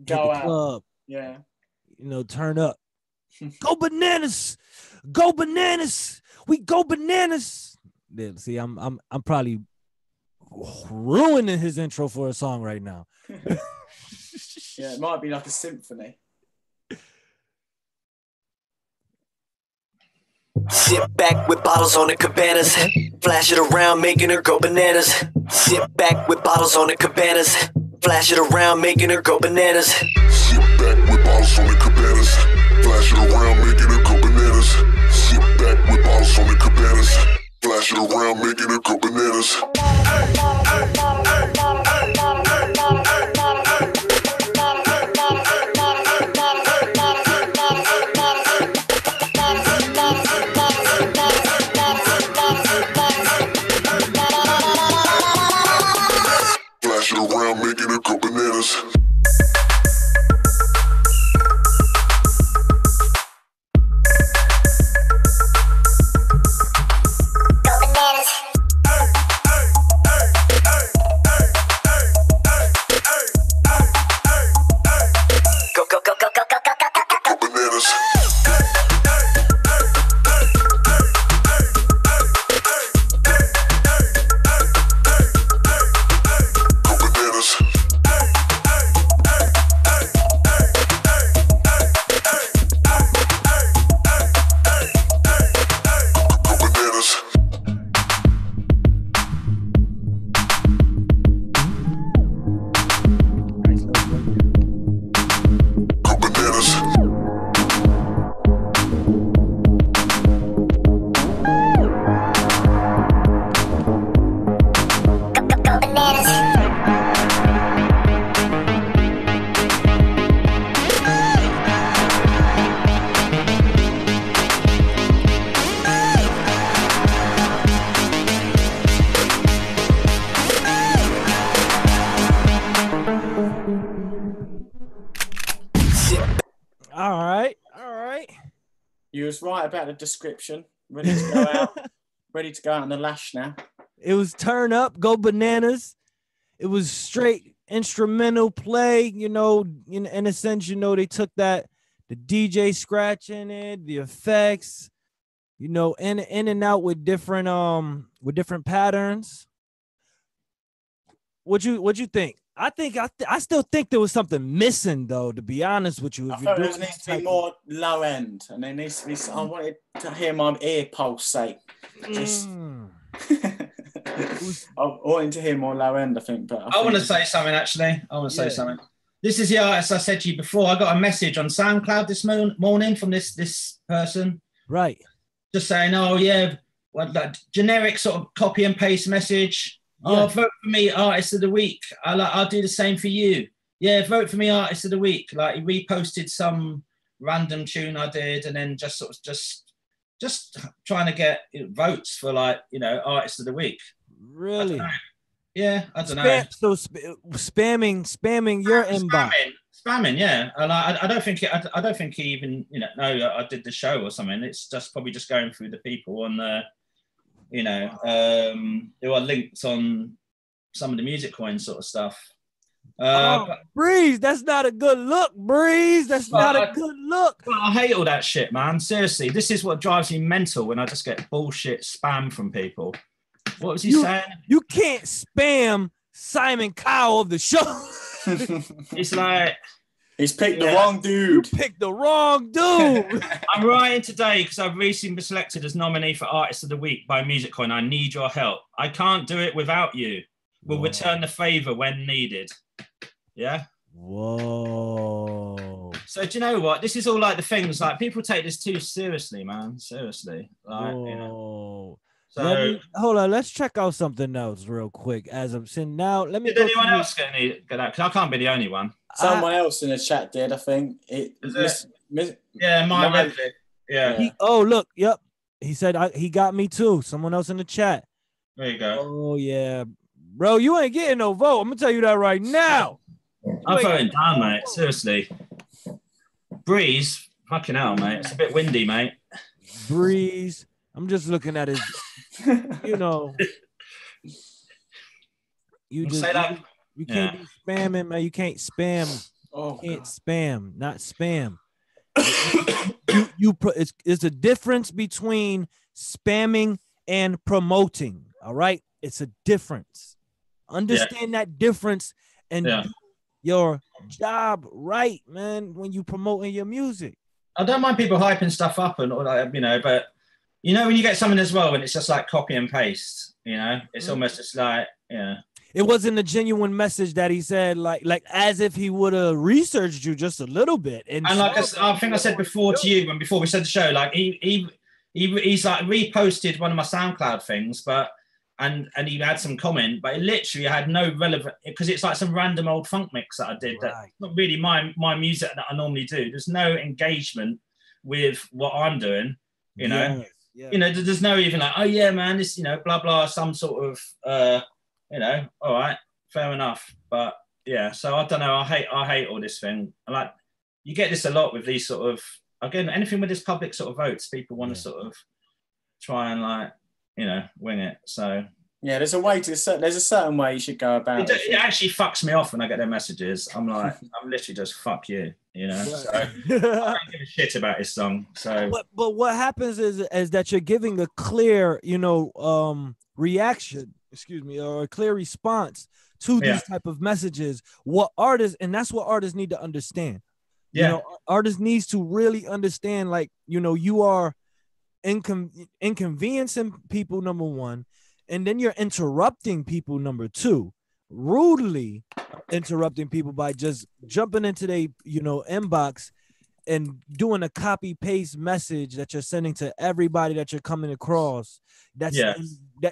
go out. Club. Yeah. You know, turn up. Go bananas. Go bananas. We go bananas. Yeah, see, I'm probably ruining his intro for a song right now. Yeah, it might be like a symphony. Sit back with bottles on the cabanas, flash it around, making her go bananas. Sit back with bottles on the cabanas, flash it around, making her go bananas. Sit back with bottles on the cabanas, flash it around, making her go bananas. Sit back with bottles on the cabanas, flash it around, making her go bananas. Around making it go bananas. You was right about the description. Ready to go out. Ready to go out on the lash now. It was turn up, go bananas. It was straight instrumental play. You know, in a sense, you know, they took that, the DJ scratching it, the effects, you know, in and out with different patterns. What you think? I still think there was something missing though. To be honest with you, I felt there needs to be more low end, and there needs to be. I wanted to hear my ear pulsate. Just. I'm wanting to hear more low end, I think. But I want to say something actually. I want to say something. This is the artist I said to you before. I got a message on SoundCloud this morning from this person. Right. Just saying, oh yeah, what that generic sort of copy and paste message. Yeah. Oh, vote for me, artist of the week. I'll do the same for you. Yeah, vote for me, artist of the week. Like he reposted some random tune I did, and then just sort of just trying to get votes for like artist of the week. Really? Yeah, I don't know. So spamming your inbox. Spamming, yeah. And I don't think he even know I did the show or something. It's just probably just going through the people on the, there are links on some of the Musicoin sort of stuff. Breeze, that's not a good look, Breeze. That's not a good look. Well, I hate all that shit, man. Seriously, this is what drives me mental when I just get bullshit spam from people. What was he saying? You can't spam Simon Cowell of the show. It's like he's picked the wrong dude. You picked the wrong dude. I'm writing today because I've recently been selected as nominee for Artist of the Week by Musicoin. I need your help. I can't do it without you. We'll return the favor when needed. Yeah. Whoa. So do you know what? This is all like the things like people take this too seriously, man. Seriously. Like, Whoa. So hold on, let's check out something else real quick. As I'm sitting now, let me. Did anyone else get out? Because I can't be the only one. Someone else in the chat did, I think. Yeah, my red lip. Yeah. Look, yep. He said he got me too. Someone else in the chat. There you go. Oh yeah, bro, you ain't getting no vote. I'm gonna tell you that right now. I'm voting down, mate. Seriously. Breeze, fucking hell, mate. It's a bit windy, mate. Breeze. I'm just looking at his. You just say that. You can't be spamming, man. You can't spam. Oh, you can't spam, not spam. It's a difference between spamming and promoting. All right, it's a difference. Understand that difference and do your job right, man. When you promoting your music, I don't mind people hyping stuff up and all that, but. When you get something as well, and it's just like copy and paste, it's almost just like, It wasn't a genuine message that he said, like as if he would have researched you just a little bit. And like I think I said before to you, before we said the show, like he's like reposted one of my SoundCloud things, and he had some comment, but it literally had no relevant, because it's like some random old funk mix that I did. Right. That's not really my music that I normally do. There's no engagement with what I'm doing, Yes. Yeah. There's no even like, oh yeah, man, this, blah, blah, some sort of, all right, fair enough. But yeah, so I don't know. I hate all this thing. Like, you get this a lot with these sort of, again, anything with this public sort of votes, people want to sort of try and like, wing it. So yeah, there's a certain way you should go about it. It actually fucks me off when I get their messages. I'm like, I'm literally just fuck you, So I don't give a shit about this song. So, but what happens is that you're giving a clear, reaction, or a clear response to these type of messages. And that's what artists need to understand. Yeah, artists needs to really understand, like, you are inconveniencing people, number one. And then you're interrupting people, number two, rudely interrupting people by just jumping into their, inbox and doing a copy paste message that you're sending to everybody that you're coming across. That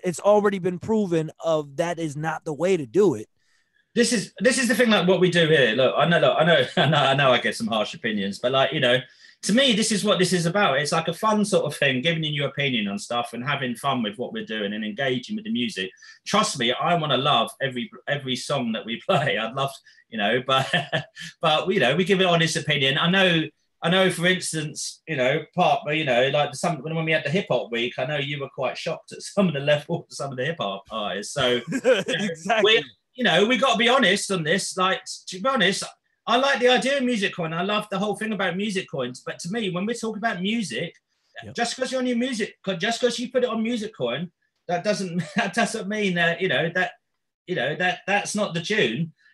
it's already been proven that is not the way to do it. This is the thing, like what we do here. Look, I know I get some harsh opinions, but like, to me, this is what this is about. It's like a fun sort of thing, giving you your opinion on stuff and having fun with what we're doing and engaging with the music. Trust me, I want to love every song that we play. I'd love, but we give an honest opinion. I know, for instance, when we had the hip hop week, I know you were quite shocked at some of the level of some of the hip hop artists. So exactly, we got to be honest on this. Like, to be honest, I like the idea of Musicoin. I love the whole thing about Musicoins. But to me, when we're talking about music, just because you're on your music, just because you put it on Musicoin, that doesn't mean that that's not the tune.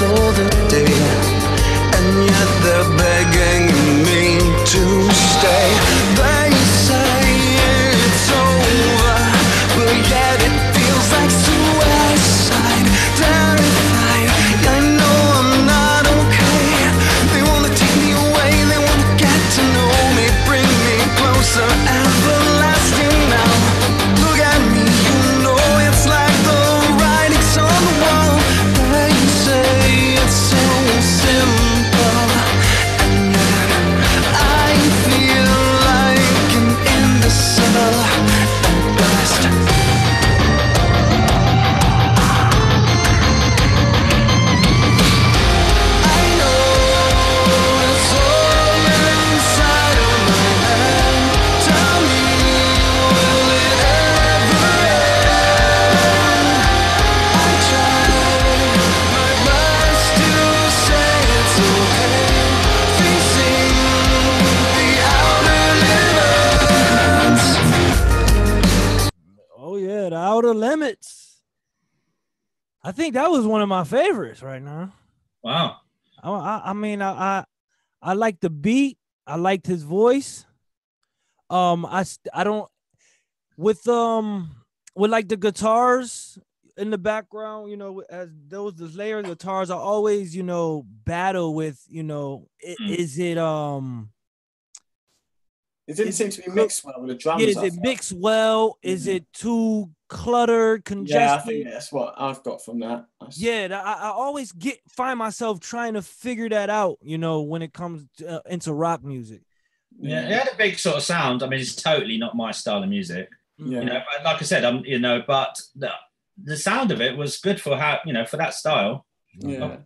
cancel the date, and yet they're begging me to stay. They say it's over, but yet it feels like suicide. Terrified, I know I'm not okay. They wanna take me away, they wanna get to know me, bring me closer, everlasting now. Look at me, you know it's like the writing's on the wall. They say it's so simple, and yet I feel like an imbecile at best. I know it's all inside of my head. Tell me, will it ever end? I tried my best to say it's okay, facing the outer limits. Oh yeah, the Outer Limits. I think that was one of my favorites right now. Wow. I mean, I like the beat. I liked his voice. I don't with like the guitars in the background, you know, as those layer guitars, I always, you know, battle with, you know, is it It didn't seem to be mixed well with the drums. yeah, is it mixed well? Is it too cluttered, congested? Yeah, I think that's what I've got from that. Yeah, I always find myself trying to figure that out, you know, when it comes to, into rock music. Yeah, it had a big sort of sound. I mean, it's totally not my style of music. Yeah. You know, but like I said, you know, but the sound of it was good for how, you know, for that style. Yeah.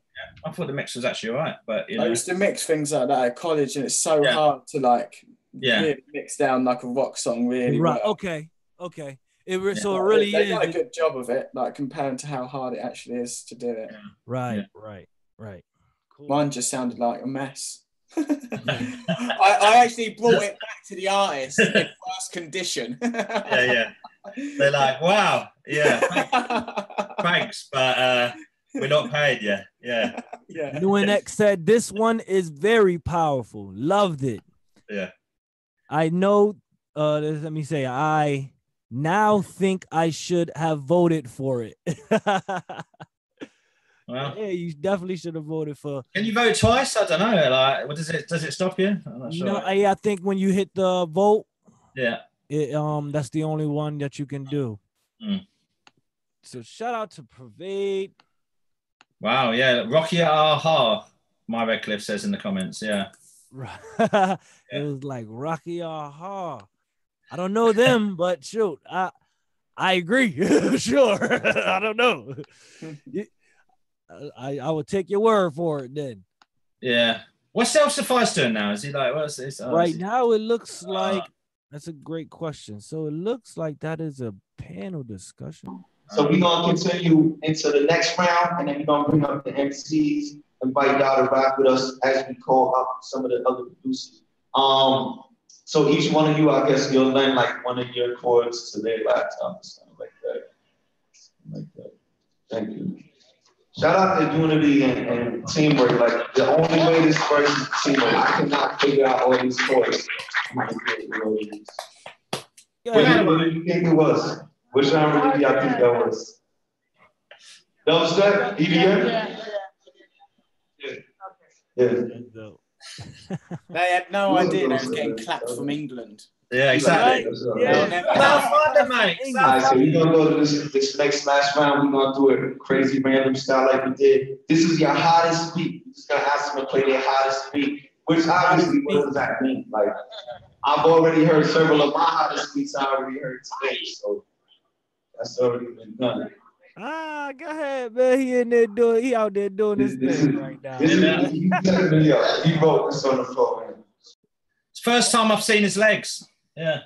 I thought the mix was actually all right, but you I know, used to mix things like that at college, and it's so hard to like really mix down like a rock song really right. well. Okay. So it really they is. done a good job of it, like compared to how hard it actually is to do it. Right. Cool. Mine just sounded like a mess. I actually brought it back to the artist in first condition. They're like, wow, thanks, but we're not paid yet. Yeah. UNX said this one is very powerful. Loved it. Yeah. I know. Let me say, I now think I should have voted for it. Well, yeah, you definitely should have voted for. Can you vote twice? I don't know. Like, what does it stop you? I'm not sure. No, I think when you hit the vote, that's the only one that you can do. So shout out to Pervade. Wow, yeah, Rocky Aha. My Redcliffe says in the comments, It was like Rocky Aha. I don't know them, but shoot, I agree. Sure, I don't know. I would take your word for it then. Yeah. What's Self-Suffice doing now? Is he like, what's this? Right now, it looks like that's a great question. So it looks like that is a panel discussion. So we're gonna continue into the next round, and then we're gonna bring up the MCs, invite y'all to rap with us as we call up some of the other producers. So each one of you, I guess, you'll lend like one of your chords to their laptop or something like that. Thank you. Shout out to unity and teamwork. Like, the only way this works is teamwork. I cannot figure out all these chords. What do you think it was? Which genre do y'all think that was? Dubstep? EDM? Yeah. They had no idea they was getting clapped from England. Yeah, exactly. Alright, so we're gonna go to this next last round. We're gonna do it crazy random style like we did. This is your hottest beat. We're just gonna ask them to play their hottest beat, which obviously, what does that mean? Like, I've already heard several of my hottest beats I already heard today, so that's already been done. Go ahead, man. He out there doing his thing right now. He wrote this on the floor, man. It's the first time I've seen his legs. Yeah.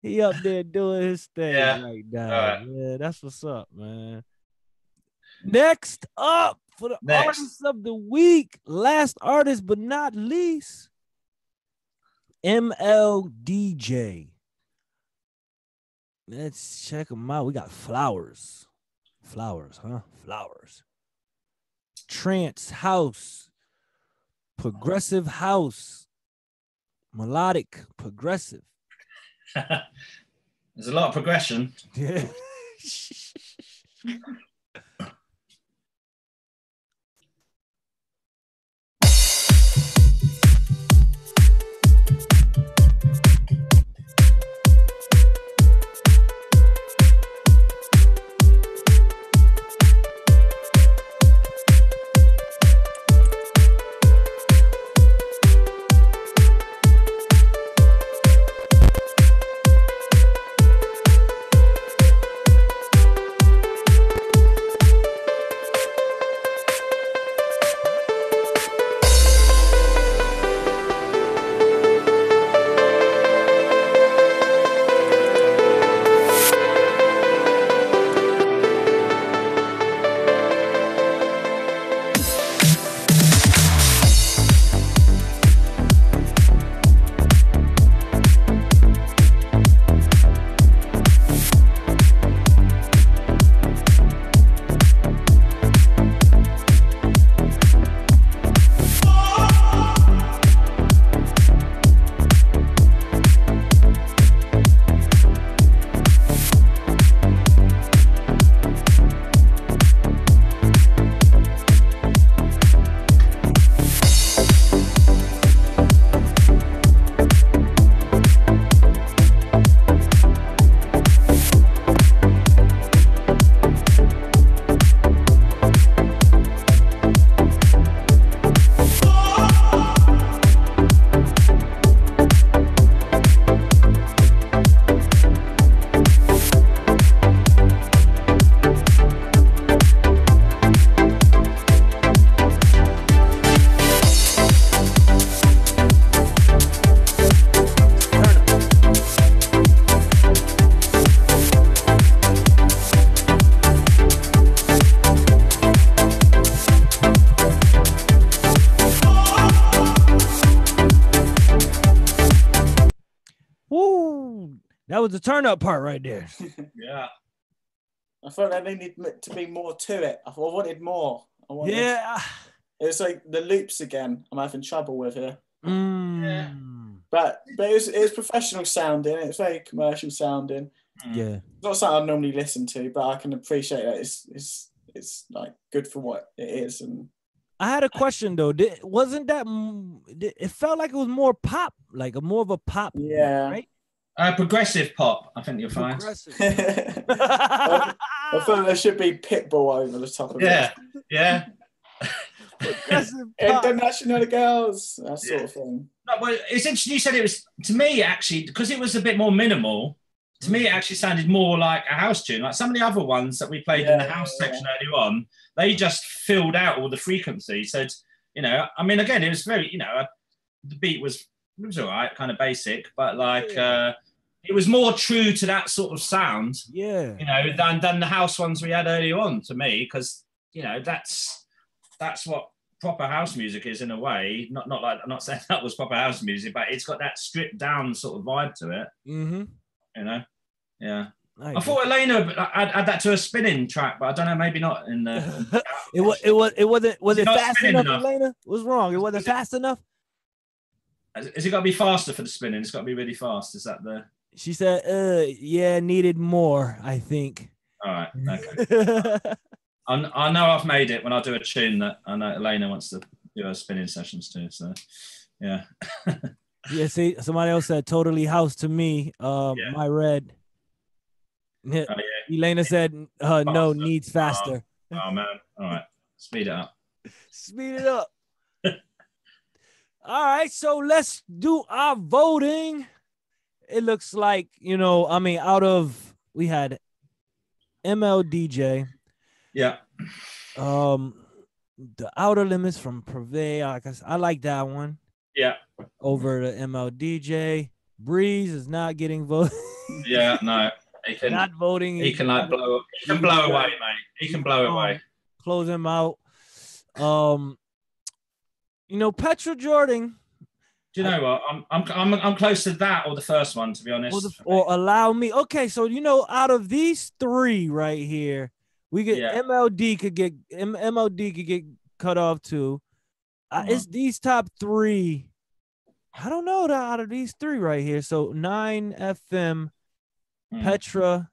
He up there doing his thing right now. Right. Yeah, that's what's up, man. Next up for the artist of the week, last artist but not least, MLDJ. Let's check him out. We got Flowers. Flowers, huh? Flowers. Trance house. Progressive house. Melodic, progressive. There's a lot of progression. Yeah. That was the turn up part right there. Yeah. I thought there needed to be more to it. I wanted more. Yeah. It's like the loops again. I'm having trouble with here. Yeah. But it's professional sounding. It's very commercial sounding. Yeah. It's not something I normally listen to, but I can appreciate that it's like good for what it is. And I had a question though. Wasn't that? It felt like it was more pop, like more of a pop. Yeah. Right. Progressive pop. I think you'll find. I thought there should be Pitbull over the top of it. Yeah. Progressive pop. International girls, that sort of thing. No, well, it's interesting. You said it was, to me, actually, because it was a bit more minimal. To me, it actually sounded more like a house tune. Like some of the other ones that we played in the house section earlier on, they just filled out all the frequencies. So, I mean, again, it was very, the beat was all right, kind of basic, but like it was more true to that sort of sound, than the house ones we had earlier on. To me, because that's what proper house music is in a way. Not like, I'm not saying that was proper house music, but it's got that stripped down sort of vibe to it. Mm-hmm. Yeah. I thought Elena add that to a spinning track, but I don't know, maybe not in the. Was it fast enough, Elena? What's wrong? It wasn't fast enough. Is it got to be faster for the spinning? It's got to be really fast. Is that the? She said, yeah, needed more, I think. All right. Okay. I know I've made it when I do a tune that I know Elena wants to do her spinning sessions too. So, yeah. Yeah, see, somebody else said totally house to me. My red. Yeah. Oh, yeah. Elena said, no, needs faster. Oh, man. All right. Speed it up. Speed it up. All right, so let's do our voting. It looks like, we had MLDJ. Yeah. The Outer Limits from Purvey. I like that one. Yeah. Over the MLDJ. Breeze is not getting voted. Yeah, no. He can not voting. He can like blow. He can blow away, mate. He can blow away. Close him out. Petra Jordan. Do you know what? I'm close to that or the first one, to be honest. Or Allow Me. Okay, so out of these three right here, We get MLD could get cut off too. It's these top three. I don't know out of these three right here. So 9FM, Petra,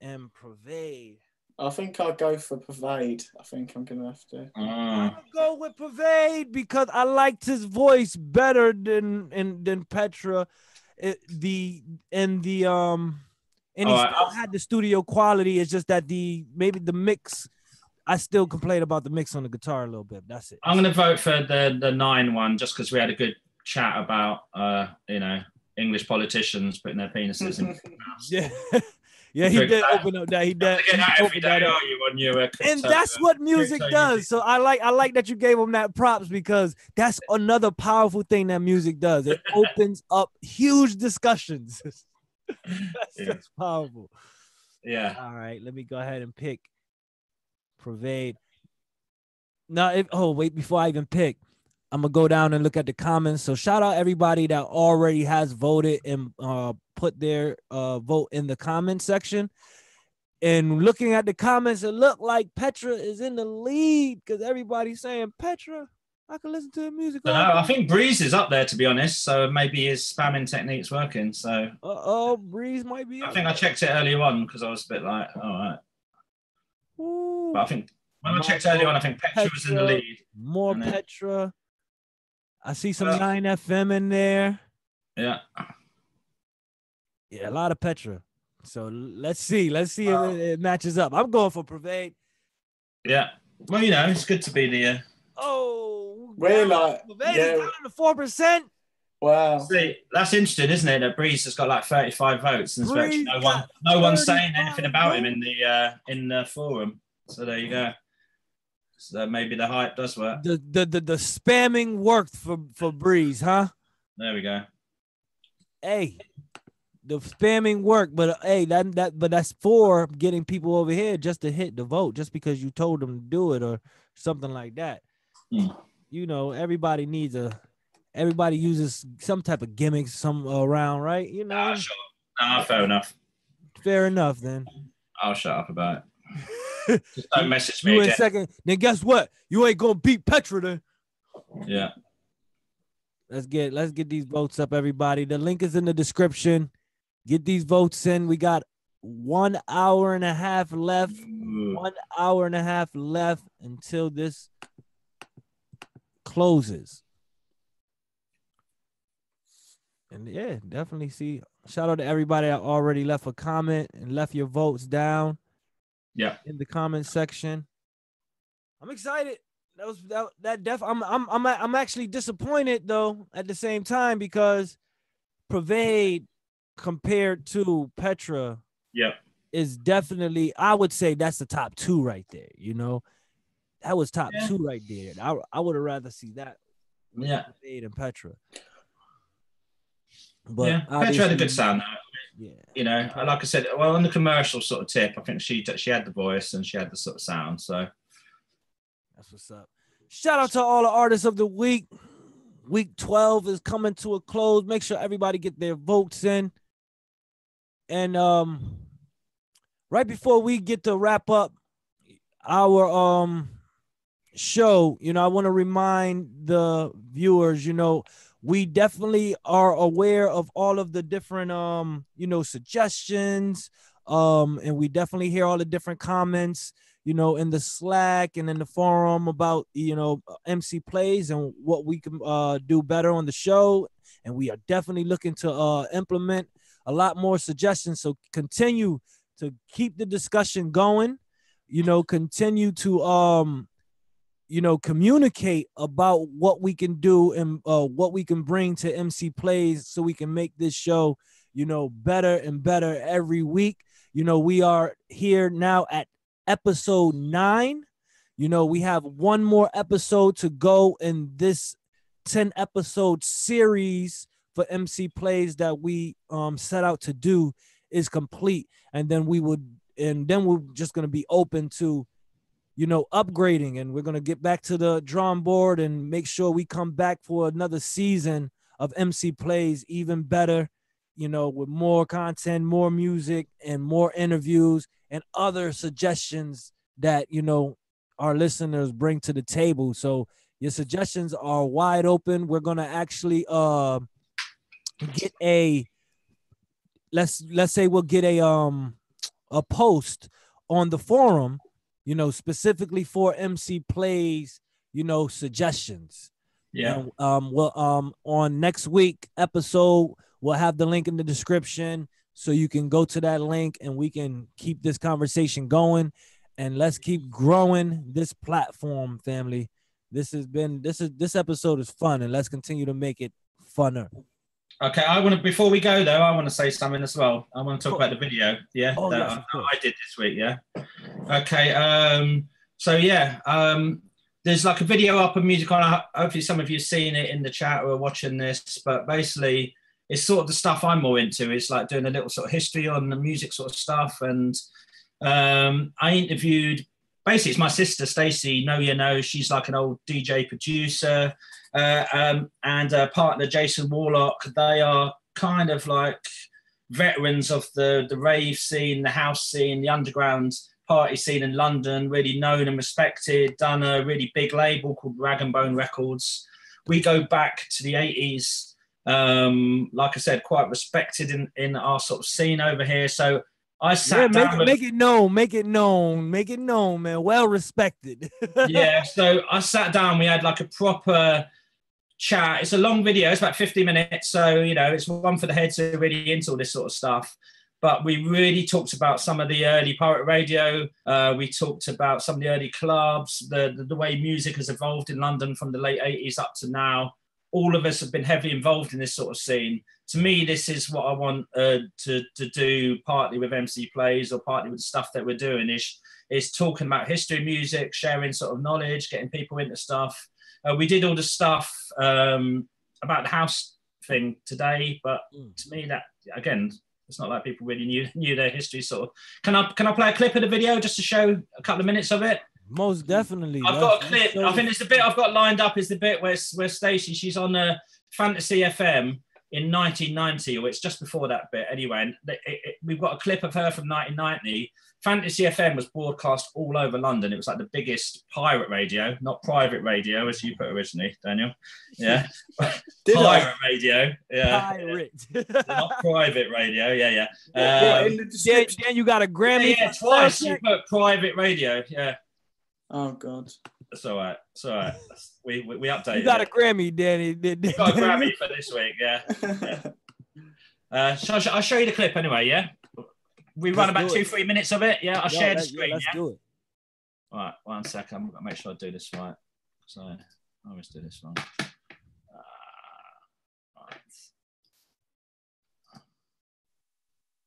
and Pervade. I think I'll go for Pervade. I think I'm gonna have to. I'm gonna go with Pervade because I liked his voice better than Petra. And he still had the studio quality. It's just that maybe the mix. I still complain about the mix on the guitar a little bit. That's it. I'm gonna vote for the 9 one just because we had a good chat about English politicians putting their penises in. Yeah, he did open up that. He did open that up. And that's what music does. So I like that you gave him that props because that's another powerful thing that music does. It opens up huge discussions. That's powerful. Yeah. All right, let me go ahead and pick Pervade. Now, before I even pick, I'm gonna go down and look at the comments. So shout out everybody that already has voted and put their vote in the comment section. And looking at the comments, it looked like Petra is in the lead because everybody's saying Petra. I can listen to the music. I think Breeze is up there, to be honest. So maybe his spamming technique's working. So Breeze might be. I think I checked it earlier on because I was a bit like, all right. Ooh. But I think when I checked earlier on, I think Petra was in the lead. More Petra. I see some 9FM in there. Yeah. Yeah, a lot of Petra. So let's see if it matches up. I'm going for Pervade. Yeah. Well, it's good to be the. We're like, Pervade is down to 4%. Wow. See, that's interesting, isn't it? That Breeze has got like 35 votes, and no one's saying anything about him in the forum. So there you go. So maybe the hype does work. The spamming worked for Breeze, huh? There we go. Hey, the spamming worked, but that's for getting people over here just to hit the vote, just because you told them to do it or something like that. Everybody uses some type of gimmicks around, right? Fair enough. Fair enough, then. I'll shut up about it. Just don't message me again. Second. Then guess what? You ain't gonna beat Petra then. Yeah. Let's get these votes up, everybody. The link is in the description. Get these votes in. We got 1 hour and a half left. 1 hour and a half left until this closes. And yeah, definitely see. Shout out to everybody that already left a comment and left your votes down. Yeah. In the comment section. I'm excited. I'm actually disappointed though at the same time because Pervade compared to Petra is definitely, I would say that's the top 2 right there. That was top 2 right there. I would have rather see that. Pervade and Petra. But Petra had a good sound though. Yeah. Like I said, well, on the commercial sort of tip, I think she had the voice and she had the sort of sound. So that's what's up. Shout out to all the artists of the week. Week 12 is coming to a close. Make sure everybody get their votes in. And right before we get to wrap up our show, I want to remind the viewers, we definitely are aware of all of the different suggestions, and we definitely hear all the different comments, in the Slack and in the forum about MC Plays and what we can do better on the show. And we are definitely looking to implement a lot more suggestions. So continue to keep the discussion going, continue to communicate about what we can do and what we can bring to MC Plays so we can make this show, better and better every week. We are here now at episode 9. We have one more episode to go in this 10 episode series for MC Plays that we set out to do is complete. And then we're just going to be open to upgrading, and we're going to get back to the drawing board and make sure we come back for another season of MC Plays even better, with more content, more music, and more interviews and other suggestions that, you know, our listeners bring to the table. So your suggestions are wide open. We're going to actually get a, let's say we'll get a post on the forum, you know, specifically for MC Plays, you know, suggestions. Yeah. And, we'll on next week episode, we'll have the link in the description, so you can go to that link and we can keep this conversation going, and let's keep growing this platform, family. This episode is fun, and let's continue to make it funner. Okay, before we go though, I want to say something as well. I want to talk about the video, that I did this week, yeah. Okay, there's like a video up on Musicoin. Hopefully some of you have seen it in the chat who are watching this, but basically it's sort of the stuff I'm more into. It's like doing a little sort of history on the music sort of stuff, and I interviewed, basically it's my sister Stacey, she's like an old DJ producer, and partner Jason Warlock. They are kind of like veterans of the rave scene, the house scene, the underground party scene in London, really known and respected, done a really big label called Rag and Bone Records. We go back to the 80s, like I said, quite respected in our sort of scene over here. So I sat down. Make it known, man. Well respected. Yeah, so I sat down. We had like a proper chat. It's a long video. It's about 50 minutes. So, you know, it's one for the heads who are really into all this sort of stuff. But we really talked about some of the early pirate radio. We talked about some of the early clubs, the way music has evolved in London from the late 80s up to now. All of us have been heavily involved in this sort of scene. To me, this is what I want to do, partly with MC Plays or partly with the stuff that we're doing, is talking about history of music, sharing sort of knowledge, getting people into stuff. We did all the stuff about the house thing today, but to me, that, again, it's not like people really knew their history. Sort of. Can I play a clip of the video just to show a couple of minutes of it? Most definitely. I've got a clip. I think it's the bit I've got lined up is the bit where Stacey, she's on Fantasy FM in 1990, or it's just before that bit anyway. And we've got a clip of her from 1990. Fantasy FM was broadcast all over London. It was like the biggest pirate radio, not private radio, as you put originally, Daniel. Yeah. Pirate radio. Yeah. Pirate. Not private radio. Yeah. Dan, you got a Grammy. Yeah, twice. You put private radio. Yeah. Oh, God. That's all right. It's all right. We updated. You got a Grammy, Danny. You got a Grammy for this week, yeah. I'll show you the clip anyway, yeah? We run about 2-3 minutes of it, yeah? I'll share the screen, let's do it. All right, 1 second. I'm going to make sure I do this right. So I always do this wrong.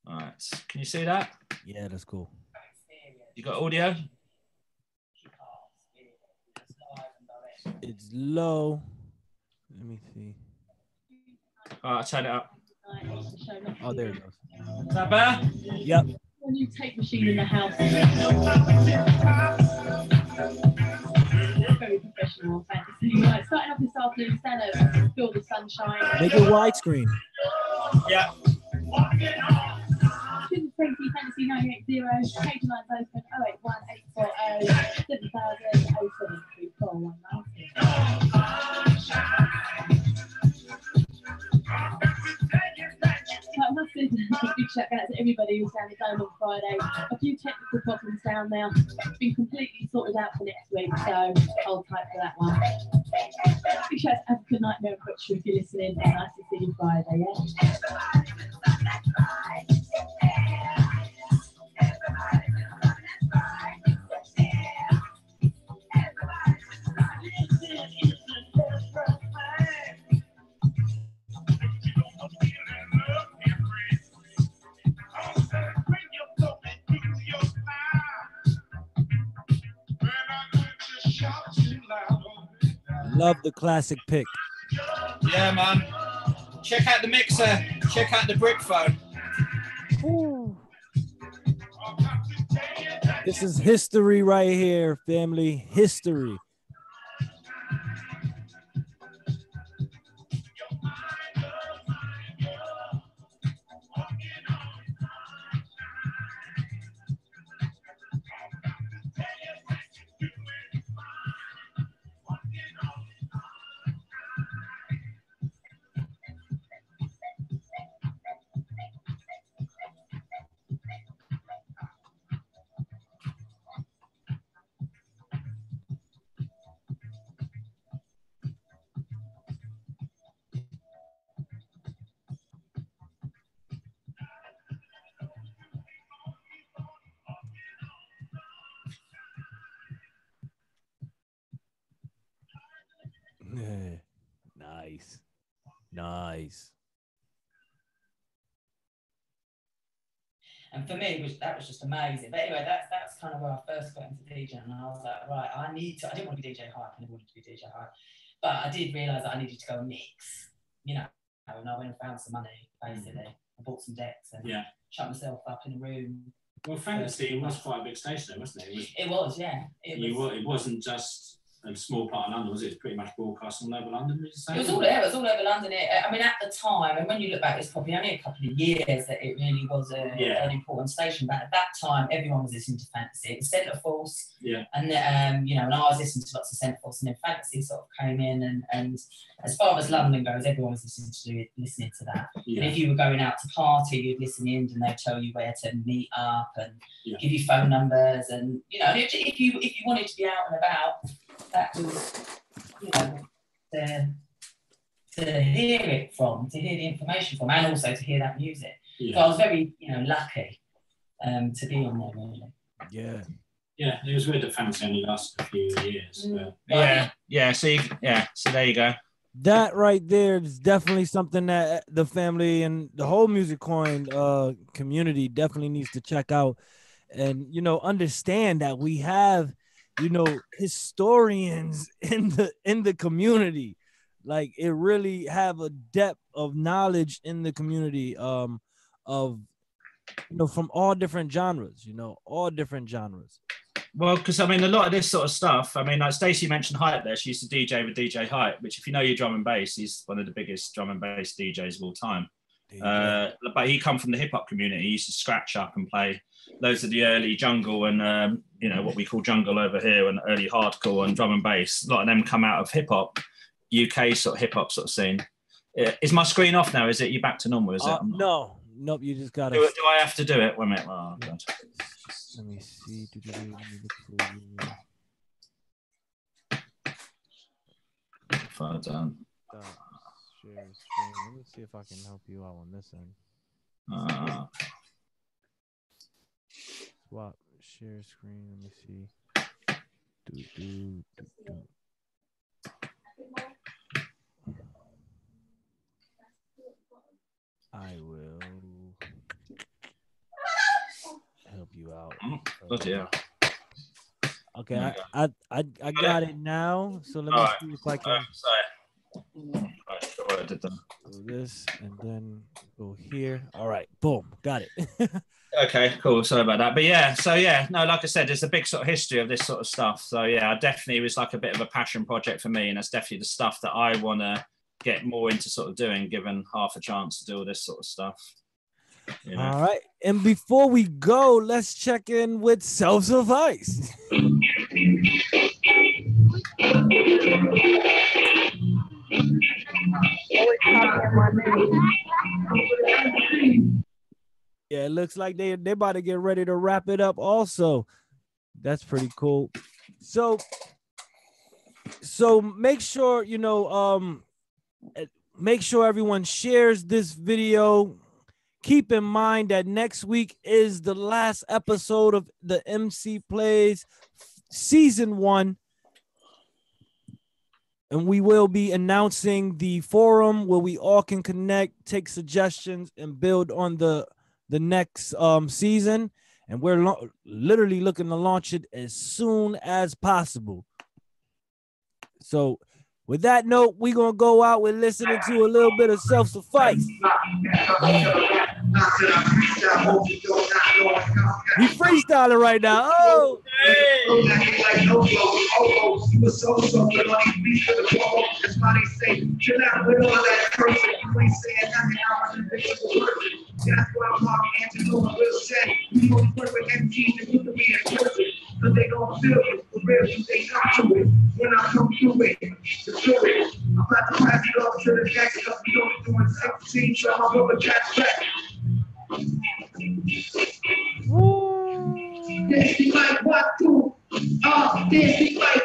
All right. Can you see that? Yeah, that's cool. You got audio? It's low. Let me see. All right, I'll turn it up. Oh, there it goes. Is that better? Yep. When you take machine in the house, very professional fantasy. Right, starting off this afternoon, stand over, feel the sunshine. Make it widescreen. Yeah. Fantasy 980, page lines open 081 840 7000 07341. I must say a big shout out to everybody who's down the dome on Friday. A few technical problems down there. It's been completely sorted out for next week, so hold tight for that one. Big shout out to African Nightmare and Quick if you're listening. Nice to see you Friday, yeah? Love the classic pick. Yeah, man. Check out the mixer. Check out the brick phone. Ooh. This is history right here, family. History. Nice. Nice. And for me, that was just amazing. But anyway, that's kind of where I first got into DJing. And I was like, right, I didn't want to be DJ Hype, I never wanted to be DJ Hype. But I did realise that I needed to go and mix, you know, and I went and found some money, basically. I bought some decks and shut myself up in a room. Well, Fantasy was quite a big station there, wasn't it? It was, yeah. It wasn't just a small part of London, was it? It was pretty much broadcast all over London, would you say? It was all there, it was all over London. I mean, at the time, and when you look back, it's probably only a couple of years that it really was an important station. But at that time, everyone was listening to Fantasy. It was Centre Force, and you know, and I was listening to lots of Centre Force, and then Fantasy sort of came in, and as far as London goes, everyone was listening to that. And if you were going out to party, you'd listen in, and they'd tell you where to meet up and give you phone numbers, and you know, and if you wanted to be out and about, that was, you know, to hear it from, to hear the information from, and also to hear that music. So I was very, you know, lucky to be on there, really. Yeah. Yeah, it was weird that Fantasy only lasted a few years. So there you go. That right there is definitely something that the family and the whole Musicoin community definitely needs to check out, and you know, understand that we have, you know, historians in the community. Like, it really have a depth of knowledge in the community of, you know, from all different genres, you know, all different genres. Well, because I mean, a lot of this sort of stuff, I mean, like Stacey mentioned Hype there. She used to DJ with DJ Hype, which, if you know your drum and bass, he's one of the biggest drum and bass DJs of all time. But he come from the hip hop community. He used to scratch up and play loads of the early jungle and, you know, what we call jungle over here, and early hardcore and drum and bass. A lot of them come out of hip hop, UK sort of hip hop sort of scene. Is my screen off now? Is it? You back to normal? Is it? No, nope. You just gotta. Do I have to do it? Wait a minute. Oh, God. Let me see. Far down. Share screen. Let me see if I can help you out on this end. Swap share screen. Let me see. I will help you out. Oh dear. Okay, I got it now. So let me see if I can. Do this and then go here. All right, boom, got it. Okay, cool. Sorry about that. But yeah, so yeah, no, like I said, there's a big sort of history of this sort of stuff. So yeah, definitely it was like a bit of a passion project for me, and that's definitely the stuff that I want to get more into sort of doing, given half a chance to do all this sort of stuff. You know? All right, and before we go, let's check in with Self-Suffice. Yeah, it looks like they're about to get ready to wrap it up also. That's pretty cool. So make sure, you know, make sure everyone shares this video. Keep in mind that next week is the last episode of the MC Plays Season 1. And we will be announcing the forum where we all can connect, take suggestions, and build on the next season. And we're literally looking to launch it as soon as possible. So with that note, we're going to go out with listening to a little bit of Self-Suffice. We freestyling right now. Oh! That's why I'm walking into no one will say we only work with MCs and you can be a person. Cause they gon' feel it, for real, you they come to it. When I come through it, to do it. I'm about to pass it off to the next, cause we only doing 16, so I'm over catch back. This be like what do? This be like